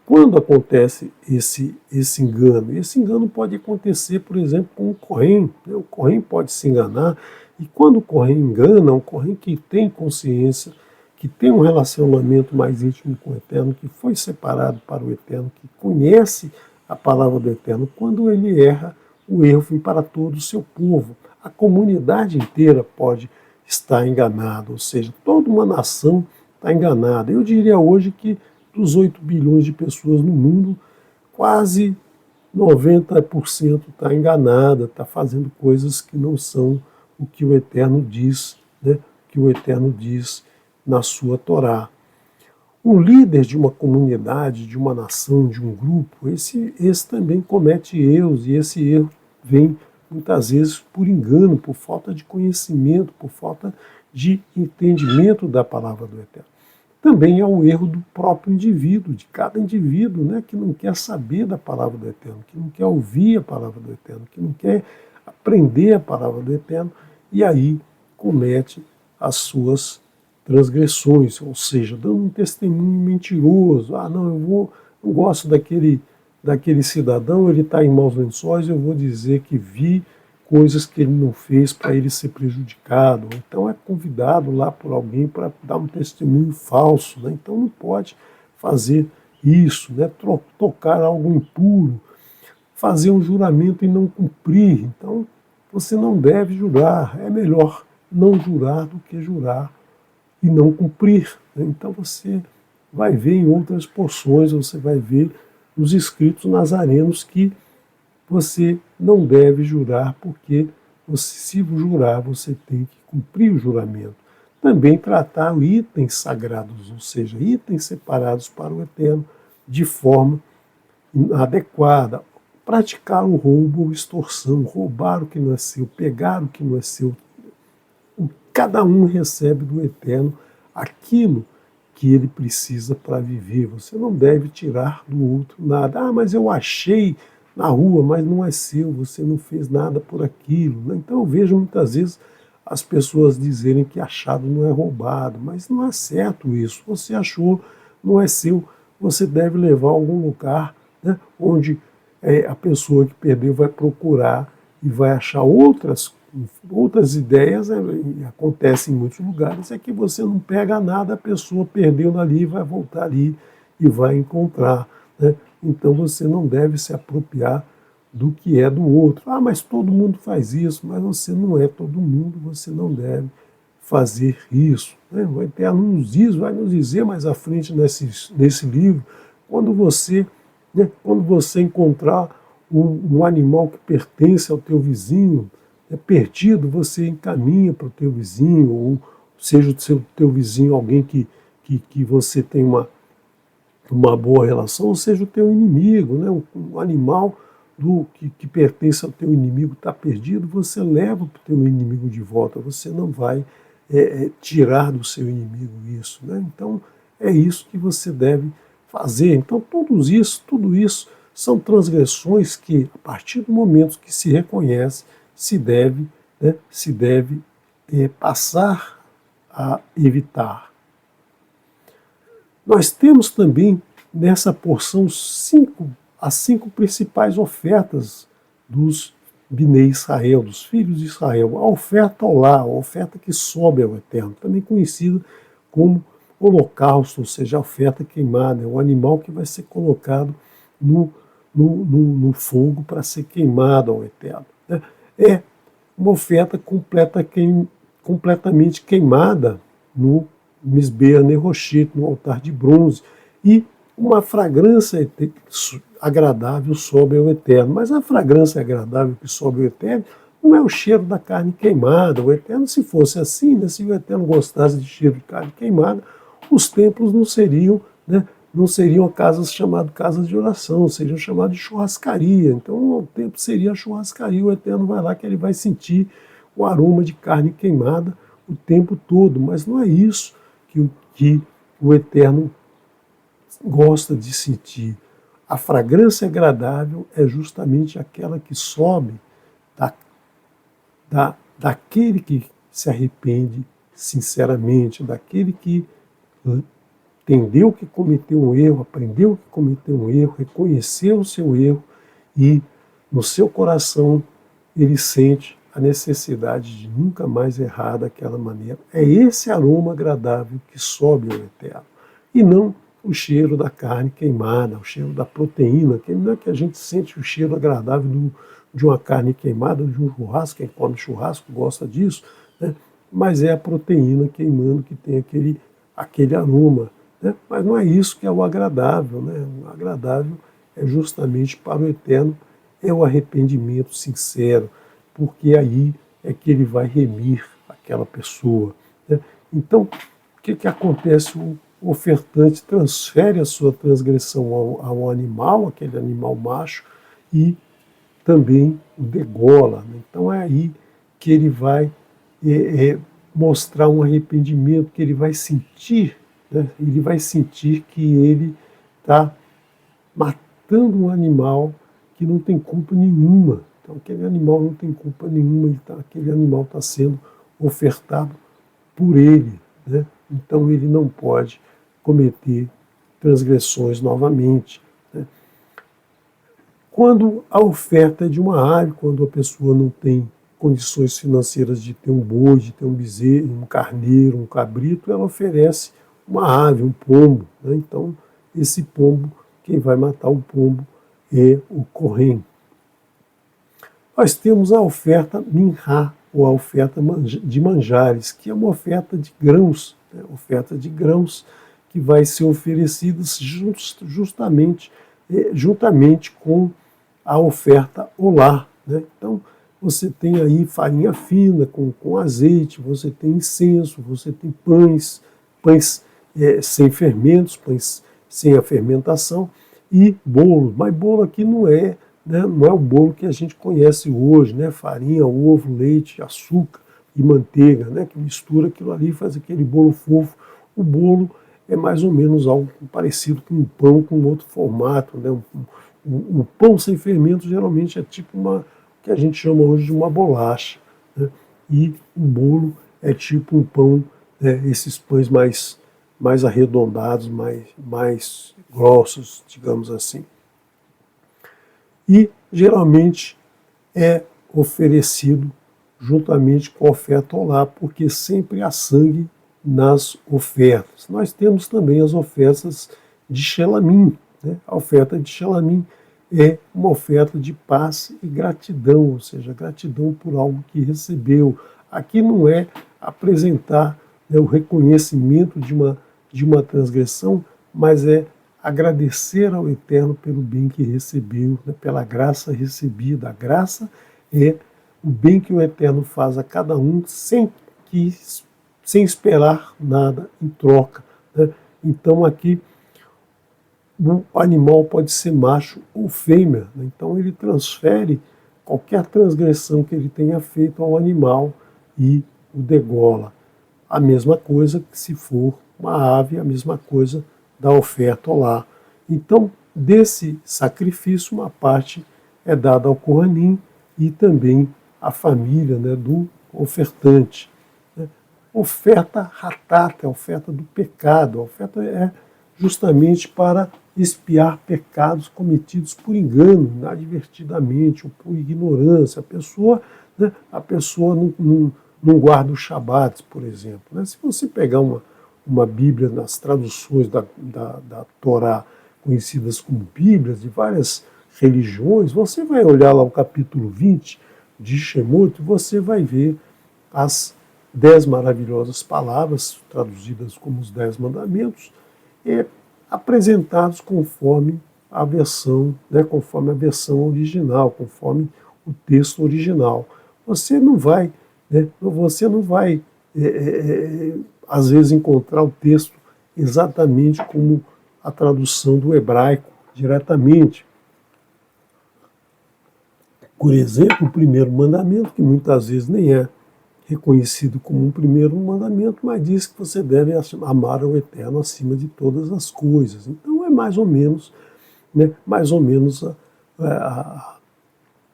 Speaker 1: quando acontece esse engano. Esse engano pode acontecer, por exemplo, com o Kohen, né? O Kohen pode se enganar, e quando o Kohen engana, o Kohen que tem consciência, que tem um relacionamento mais íntimo com o Eterno, que foi separado para o Eterno, que conhece a palavra do Eterno, quando ele erra, o erro vem para todo o seu povo. A comunidade inteira pode estar enganada, ou seja, toda uma nação está enganada. Eu diria hoje que dos 8 bilhões de pessoas no mundo, quase 90% está enganada, está fazendo coisas que não são o que o Eterno diz, né? O que o Eterno diz na sua Torá. O líder de uma comunidade, de uma nação, de um grupo, esse também comete erros, e esse erro vem muitas vezes por engano, por falta de conhecimento, por falta de entendimento da palavra do Eterno. Também é o erro do próprio indivíduo, de cada indivíduo, né, que não quer saber da palavra do Eterno, que não quer ouvir a palavra do Eterno, que não quer aprender a palavra do Eterno, e aí comete as suas transgressões, ou seja, dando um testemunho mentiroso. Não, eu gosto daquele cidadão, ele está em maus lençóis, eu vou dizer que vi coisas que ele não fez para ele ser prejudicado. Então é convidado lá por alguém para dar um testemunho falso, né? Então não pode fazer isso, né? Tocar algo impuro, fazer um juramento e não cumprir. Então você não deve jurar, é melhor não jurar do que jurar e não cumprir. Então você vai ver em outras porções, você vai ver nos escritos nazarenos que você não deve jurar, porque se jurar, você tem que cumprir o juramento. Também tratar itens sagrados, ou seja, itens separados para o Eterno, de forma adequada. Praticar o roubo ou extorsão, roubar o que não é seu, pegar o que não é seu. Cada um recebe do Eterno aquilo que ele precisa para viver. Você não deve tirar do outro nada. Mas eu achei na rua, mas não é seu, você não fez nada por aquilo. Então eu vejo muitas vezes as pessoas dizerem que achado não é roubado, mas não é certo isso. Você achou, não é seu, você deve levar a algum lugar, né, onde a pessoa que perdeu vai procurar e vai achar outras ideias. Acontece em muitos lugares, é que você não pega nada, a pessoa perdeu ali, vai voltar ali e vai encontrar, né? Então você não deve se apropriar do que é do outro. Mas todo mundo faz isso, mas você não é todo mundo, você não deve fazer isso, né? O Eterno nos diz, vai nos dizer mais à frente nesse livro, quando você encontrar um animal que pertence ao teu vizinho, perdido, você encaminha para o teu vizinho, ou seja o teu vizinho alguém que você tem uma boa relação, ou seja o teu inimigo, né? Um animal que pertence ao teu inimigo está perdido, você leva para o teu inimigo de volta, você não vai tirar do seu inimigo isso, né? Então é isso que você deve fazer. Então tudo isso são transgressões que, a partir do momento que se reconhece, se deve passar a evitar. Nós temos também nessa porção as 5 principais ofertas dos Bnei Israel, dos filhos de Israel. A oferta olá, a oferta que sobe ao Eterno, também conhecida como holocausto, ou seja, a oferta queimada, é o animal que vai ser colocado no fogo para ser queimado ao Eterno. Né? É uma oferta completamente queimada no Misbeah Neroshit, no altar de bronze, e uma fragrância agradável sobe ao Eterno. Mas a fragrância agradável que sobe ao Eterno não é o cheiro da carne queimada. O Eterno, se fosse assim, né, se o Eterno gostasse de cheiro de carne queimada, os templos não seriam, né, não seriam casas chamadas casas de oração, seriam chamadas de churrascaria. Então o templo seria a churrascaria, o Eterno vai lá que ele vai sentir o aroma de carne queimada o tempo todo, mas não é isso que o Eterno gosta de sentir. A fragrância agradável é justamente aquela que sobe daquele que se arrepende sinceramente, daquele que entendeu que cometeu um erro, aprendeu que cometeu um erro, reconheceu o seu erro e no seu coração ele sente a necessidade de nunca mais errar daquela maneira. É esse aroma agradável que sobe ao Eterno, e não o cheiro da carne queimada, o cheiro da proteína, que não é que a gente sente o cheiro agradável de uma carne queimada, de um churrasco, quem come churrasco gosta disso, né? Mas é a proteína queimando que tem aquele aroma. Né? Mas não é isso que é o agradável. Né? O agradável é justamente para o Eterno, é o arrependimento sincero, porque aí é que ele vai remir aquela pessoa. Né? Então, o que acontece? O ofertante transfere a sua transgressão ao animal, aquele animal macho, e também o degola. Né? Então é aí que ele vai mostrar um arrependimento, que ele vai sentir, né? Ele vai sentir que ele está matando um animal que não tem culpa nenhuma. Então aquele animal não tem culpa nenhuma, aquele animal está sendo ofertado por ele. Né? Então ele não pode cometer transgressões novamente. Né? Quando a oferta é de uma ave, quando a pessoa não tem condições financeiras de ter um boi, de ter um bezerro, um carneiro, um cabrito, ela oferece uma ave, um pombo. Né? Então, esse pombo, quem vai matar o pombo é o Kohen. Nós temos a oferta minhá, ou a oferta de manjares, que é uma oferta de grãos, né? Oferta de grãos que vai ser oferecida juntamente com a oferta olá. Né? Então, você tem aí farinha fina com azeite, você tem incenso, você tem pães sem fermentos, pães sem a fermentação e bolo. Mas bolo aqui não é, né, não é o bolo que a gente conhece hoje, né? Farinha, ovo, leite, açúcar e manteiga, né? Que mistura aquilo ali e faz aquele bolo fofo. O bolo é mais ou menos algo parecido com um pão com outro formato. Né? O pão sem fermento geralmente é tipo que a gente chama hoje de uma bolacha. Né? E o bolo é tipo um pão, né? Esses pães mais arredondados, mais grossos, digamos assim. E geralmente é oferecido juntamente com a oferta olá, porque sempre há sangue nas ofertas. Nós temos também as ofertas de Shelamim. Né? A oferta de Shelamim é uma oferta de paz e gratidão, ou seja, gratidão por algo que recebeu. Aqui não é apresentar, né, o reconhecimento de uma transgressão, mas é agradecer ao Eterno pelo bem que recebeu, né, pela graça recebida. A graça é o bem que o Eterno faz a cada um sem esperar nada em troca. Né? Então aqui o animal pode ser macho ou fêmea, né? Então ele transfere qualquer transgressão que ele tenha feito ao animal e o degola. A mesma coisa que se for uma ave, a mesma coisa da oferta olá. Então, desse sacrifício, uma parte é dada ao Kohanim e também à família, né, do ofertante. Oferta ratata, a oferta do pecado. A oferta é justamente para expiar pecados cometidos por engano, inadvertidamente, ou por ignorância. A pessoa não guarda o Shabat, por exemplo. Né? Se você pegar uma Bíblia nas traduções da Torá, conhecidas como Bíblias, de várias religiões, você vai olhar lá o capítulo 20 de Shemot, você vai ver as 10 maravilhosas palavras, traduzidas como os 10 mandamentos, apresentados conforme a versão, né, conforme a versão original, conforme o texto original. Você não vai, às vezes, encontrar o texto exatamente como a tradução do hebraico, diretamente. Por exemplo, o primeiro mandamento, que muitas vezes nem é reconhecido como um primeiro mandamento, mas diz que você deve amar o Eterno acima de todas as coisas. Então é mais ou menos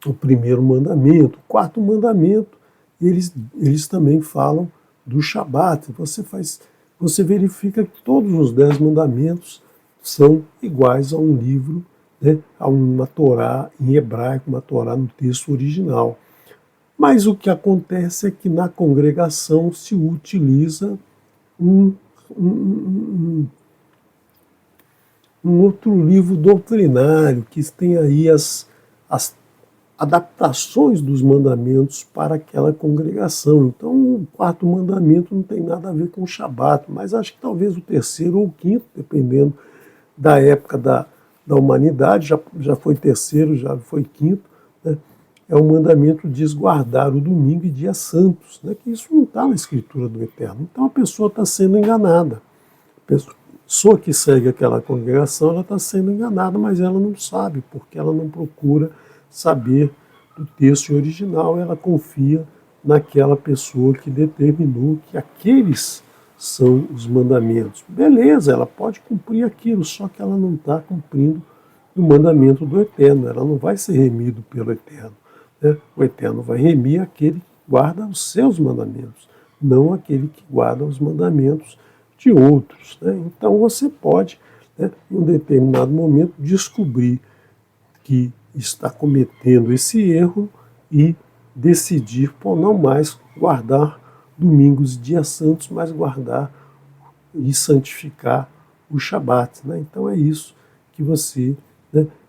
Speaker 1: o primeiro mandamento. O quarto mandamento, eles também falam do Shabat. Você verifica que todos os 10 mandamentos são iguais a um livro, né, a uma Torá em hebraico, uma Torá no texto original. Mas o que acontece é que na congregação se utiliza um outro livro doutrinário, que tem aí as adaptações dos mandamentos para aquela congregação. Então, o quarto mandamento não tem nada a ver com o Shabat, mas acho que talvez o terceiro ou o quinto, dependendo da época da humanidade, já foi terceiro, já foi quinto, né? É o mandamento de guardar o domingo e dias santos, né? Que isso não está na escritura do Eterno. Então a pessoa está sendo enganada. A pessoa que segue aquela congregação, ela está sendo enganada, mas ela não sabe, porque ela não procura saber do texto original, ela confia naquela pessoa que determinou que aqueles são os mandamentos. Beleza, ela pode cumprir aquilo, só que ela não está cumprindo o mandamento do Eterno, ela não vai ser remido pelo Eterno. Né? O Eterno vai remir aquele que guarda os seus mandamentos, não aquele que guarda os mandamentos de outros. Né? Então você pode, né, em um determinado momento, descobrir que está cometendo esse erro e decidir por não mais guardar domingos e dias santos, mas guardar e santificar o Shabat. Né? Então é isso que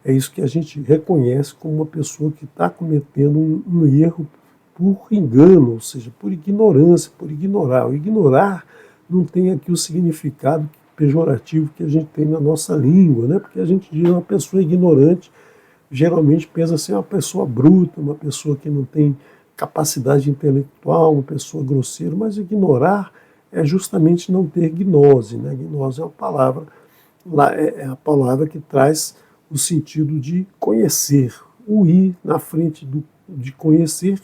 Speaker 1: é isso que a gente reconhece como uma pessoa que está cometendo um erro por engano, ou seja, por ignorância, por ignorar. O ignorar não tem aqui o significado pejorativo que a gente tem na nossa língua, né? Porque a gente diz uma pessoa ignorante, geralmente pensa ser uma pessoa bruta, uma pessoa que não tem capacidade intelectual, uma pessoa grosseira, mas ignorar é justamente não ter gnose. Né? Gnose é uma palavra, é a palavra que traz o sentido de conhecer, o i na frente de conhecer,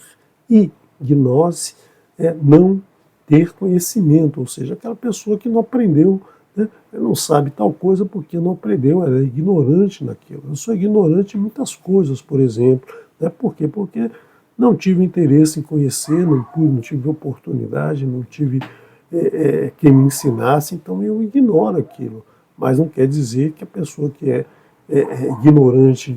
Speaker 1: e gnose é não ter conhecimento, ou seja, aquela pessoa que não aprendeu, né, não sabe tal coisa porque não aprendeu, ela é ignorante naquilo. Eu sou ignorante em muitas coisas, por exemplo. Né? Por quê? Porque não tive interesse em conhecer, não tive oportunidade, não tive quem me ensinasse, então eu ignoro aquilo. Mas não quer dizer que a pessoa que é ignorante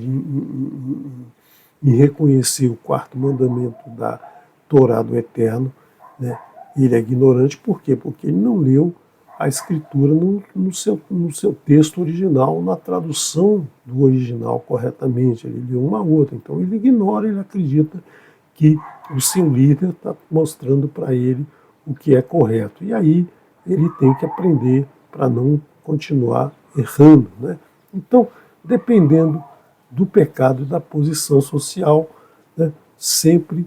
Speaker 1: em reconhecer o quarto mandamento da Torá do Eterno, né? Ele é ignorante por quê? Porque ele não leu a escritura no seu texto original, na tradução do original corretamente. Ele leu uma outra, então ele ignora, ele acredita que o seu líder está mostrando para ele o que é correto. E aí ele tem que aprender para não continuar errando. Né? Então, dependendo do pecado e da posição social, né, sempre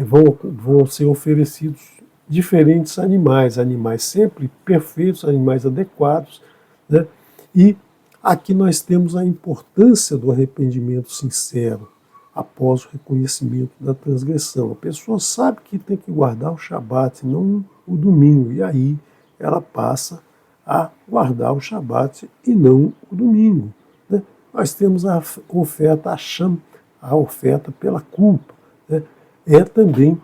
Speaker 1: vão ser oferecidos diferentes animais sempre perfeitos, animais adequados. Né? E aqui nós temos a importância do arrependimento sincero após o reconhecimento da transgressão. A pessoa sabe que tem que guardar o Shabat, não o domingo, e aí ela passa a guardar o Shabat e não o domingo. Né? Nós temos a oferta Hasham, a oferta pela culpa. Né? É também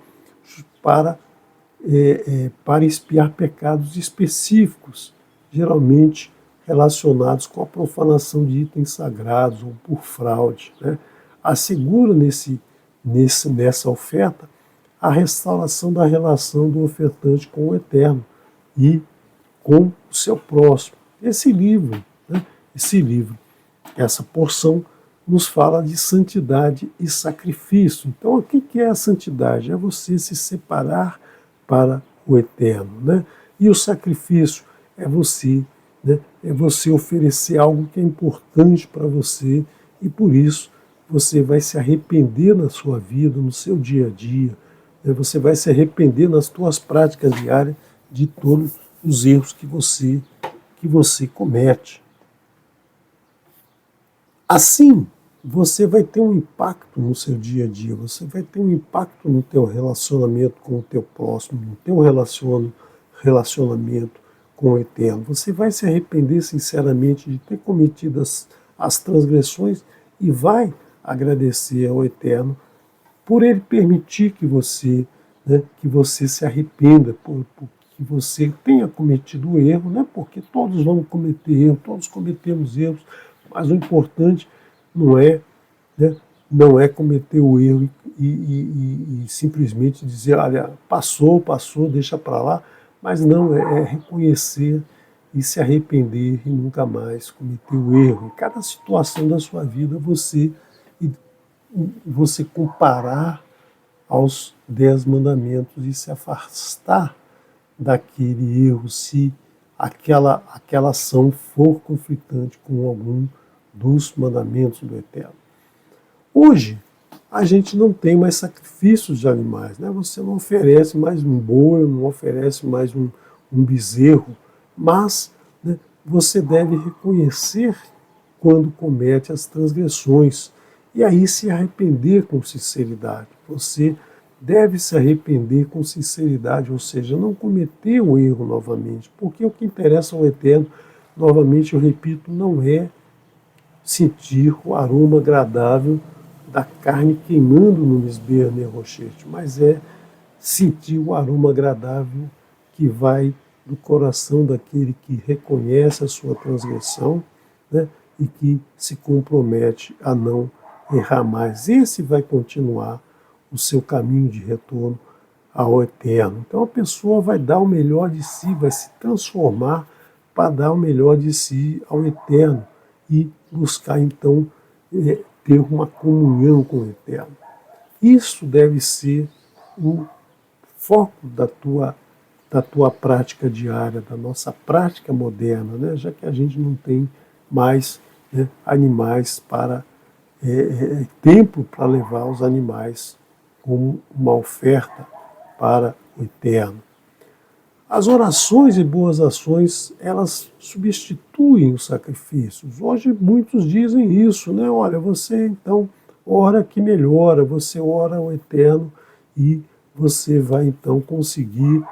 Speaker 1: para expiar pecados específicos, geralmente relacionados com a profanação de itens sagrados ou por fraude, né? Assegura nessa oferta a restauração da relação do ofertante com o Eterno e com o seu próximo. Esse livro, essa porção, nos fala de santidade e sacrifício. Então, o que é a santidade? É você se separar para o Eterno, né? E o sacrifício é você, né? É você oferecer algo que é importante para você e por isso você vai se arrepender na sua vida, no seu dia a dia, né? Você vai se arrepender nas suas práticas diárias de todos os erros que você comete. Assim, você vai ter um impacto no seu dia a dia, você vai ter um impacto no teu relacionamento com o teu próximo, no teu relacionamento com o Eterno. Você vai se arrepender sinceramente de ter cometido as transgressões e vai agradecer ao Eterno por Ele permitir que você se arrependa, que você tenha cometido o erro, né? Porque todos vamos cometer erros, todos cometemos erros, mas o importante não é cometer o erro e simplesmente dizer, olha, passou, deixa para lá, mas não, é reconhecer e se arrepender e nunca mais cometer o erro. Em cada situação da sua vida, você comparar aos 10 mandamentos e se afastar daquele erro se aquela ação for conflitante com algum dos mandamentos do Eterno. Hoje, a gente não tem mais sacrifícios de animais, né? Você não oferece mais um boi, não oferece mais um bezerro, mas, né, você deve reconhecer quando comete as transgressões e aí se arrepender com sinceridade. Você deve se arrepender com sinceridade, ou seja, não cometer o erro novamente, porque o que interessa ao Eterno, novamente eu repito, não é sentir o aroma agradável da carne queimando no Misbeah Neroshete, mas é sentir o aroma agradável que vai do coração daquele que reconhece a sua transgressão, né, e que se compromete a não errar mais. Esse vai continuar o seu caminho de retorno ao Eterno. Então a pessoa vai dar o melhor de si, vai se transformar para dar o melhor de si ao Eterno e buscar então ter uma comunhão com o Eterno. Isso deve ser o foco da tua prática diária, da nossa prática moderna, né? Já que a gente não tem mais, né, animais para tempo para levar os animais como uma oferta para o Eterno. As orações e boas ações, elas substituem os sacrifícios. Hoje muitos dizem isso, né? Olha, você então ora que melhora, você ora ao Eterno e você vai então conseguir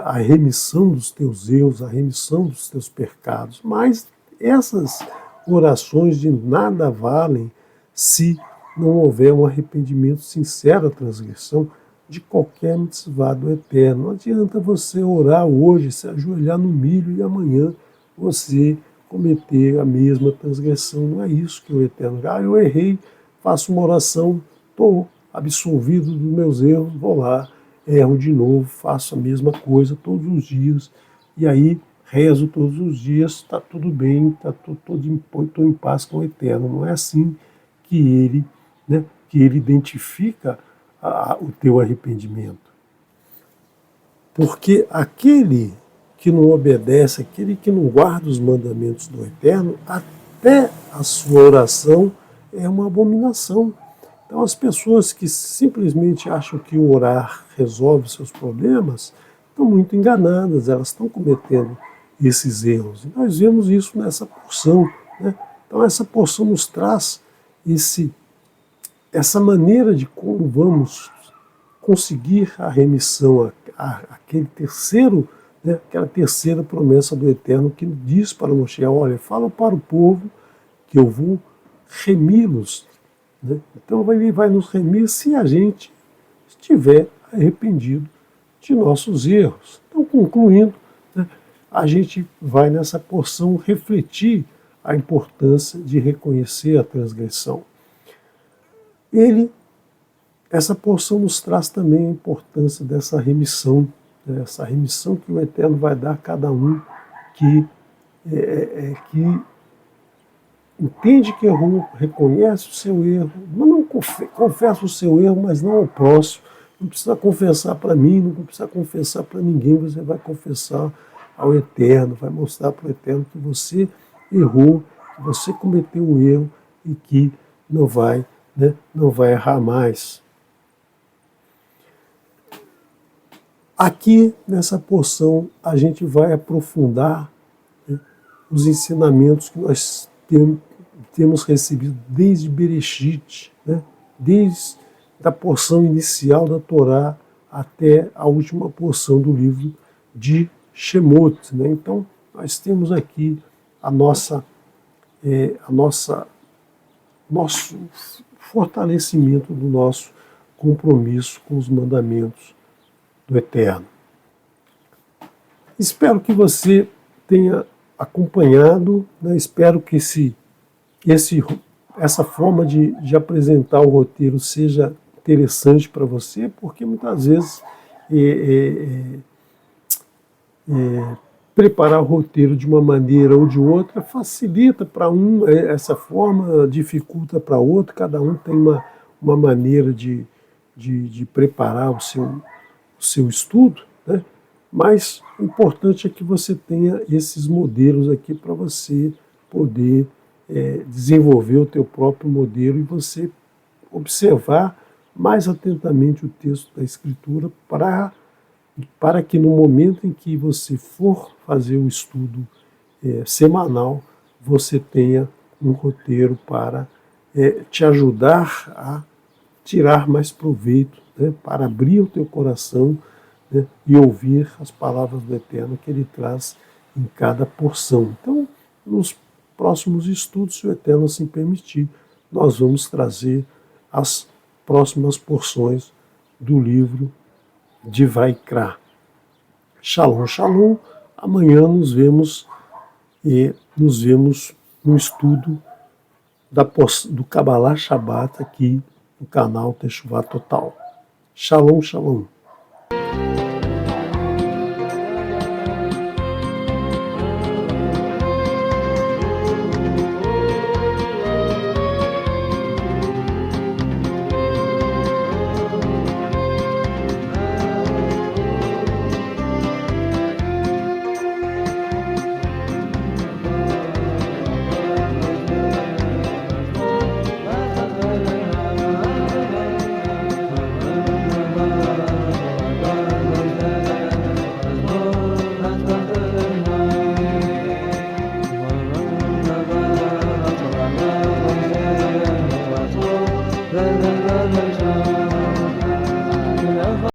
Speaker 1: a remissão dos teus erros, a remissão dos teus pecados. Mas essas orações de nada valem se não houver um arrependimento sincero à transgressão de qualquer mitzvah do Eterno. Não adianta você orar hoje, se ajoelhar no milho e amanhã você cometer a mesma transgressão. Não é isso que o Eterno... eu errei, faço uma oração, estou absolvido dos meus erros, vou lá, erro de novo, faço a mesma coisa todos os dias, e aí rezo todos os dias, está tudo bem, estou em paz com o Eterno. Não é assim que ele identifica o teu arrependimento. Porque aquele que não obedece, aquele que não guarda os mandamentos do Eterno, até a sua oração é uma abominação. Então as pessoas que simplesmente acham que orar resolve seus problemas estão muito enganadas, elas estão cometendo esses erros. E nós vemos isso nessa porção, né? Então essa porção nos traz essa maneira de como vamos conseguir a remissão, aquele terceiro, né, aquela terceira promessa do Eterno que diz para Moshe, olha, fala para o povo que eu vou remi-los. Né? Então ele vai nos remir se a gente estiver arrependido de nossos erros. Então, concluindo, né, a gente vai nessa porção refletir a importância de reconhecer a transgressão. Essa porção nos traz também a importância dessa remissão, né? Essa remissão que o Eterno vai dar a cada um que entende que errou, reconhece o seu erro, mas não confessa o seu erro, mas não ao próximo. Não precisa confessar para mim, não precisa confessar para ninguém, você vai confessar ao Eterno, vai mostrar para o Eterno que você errou, que você cometeu um erro e que não vai errar mais. Aqui, nessa porção, a gente vai aprofundar, né, os ensinamentos que nós temos recebido desde Bereshit, né, desde a porção inicial da Torá até a última porção do livro de Shemot, né? Então, nós temos aqui nosso fortalecimento do nosso compromisso com os mandamentos do Eterno. Espero que você tenha acompanhado, né? Espero que essa forma de apresentar o roteiro seja interessante para você, porque muitas vezes preparar o roteiro de uma maneira ou de outra facilita para um essa forma, dificulta para outro, cada um tem uma maneira de preparar o seu estudo, né? Mas o importante é que você tenha esses modelos aqui para você poder desenvolver o teu próprio modelo e você observar mais atentamente o texto da Escritura para que no momento em que você for fazer o estudo semanal, você tenha um roteiro para te ajudar a tirar mais proveito, né, para abrir o teu coração, né, e ouvir as palavras do Eterno que Ele traz em cada porção. Então, nos próximos estudos, se o Eterno assim permitir, nós vamos trazer as próximas porções do livro de Vaikra. Shalom, shalom. Amanhã nos vemos no estudo do Kabbalah Shabbat aqui no canal Teshuvah Total. Shalom, shalom.
Speaker 2: la la la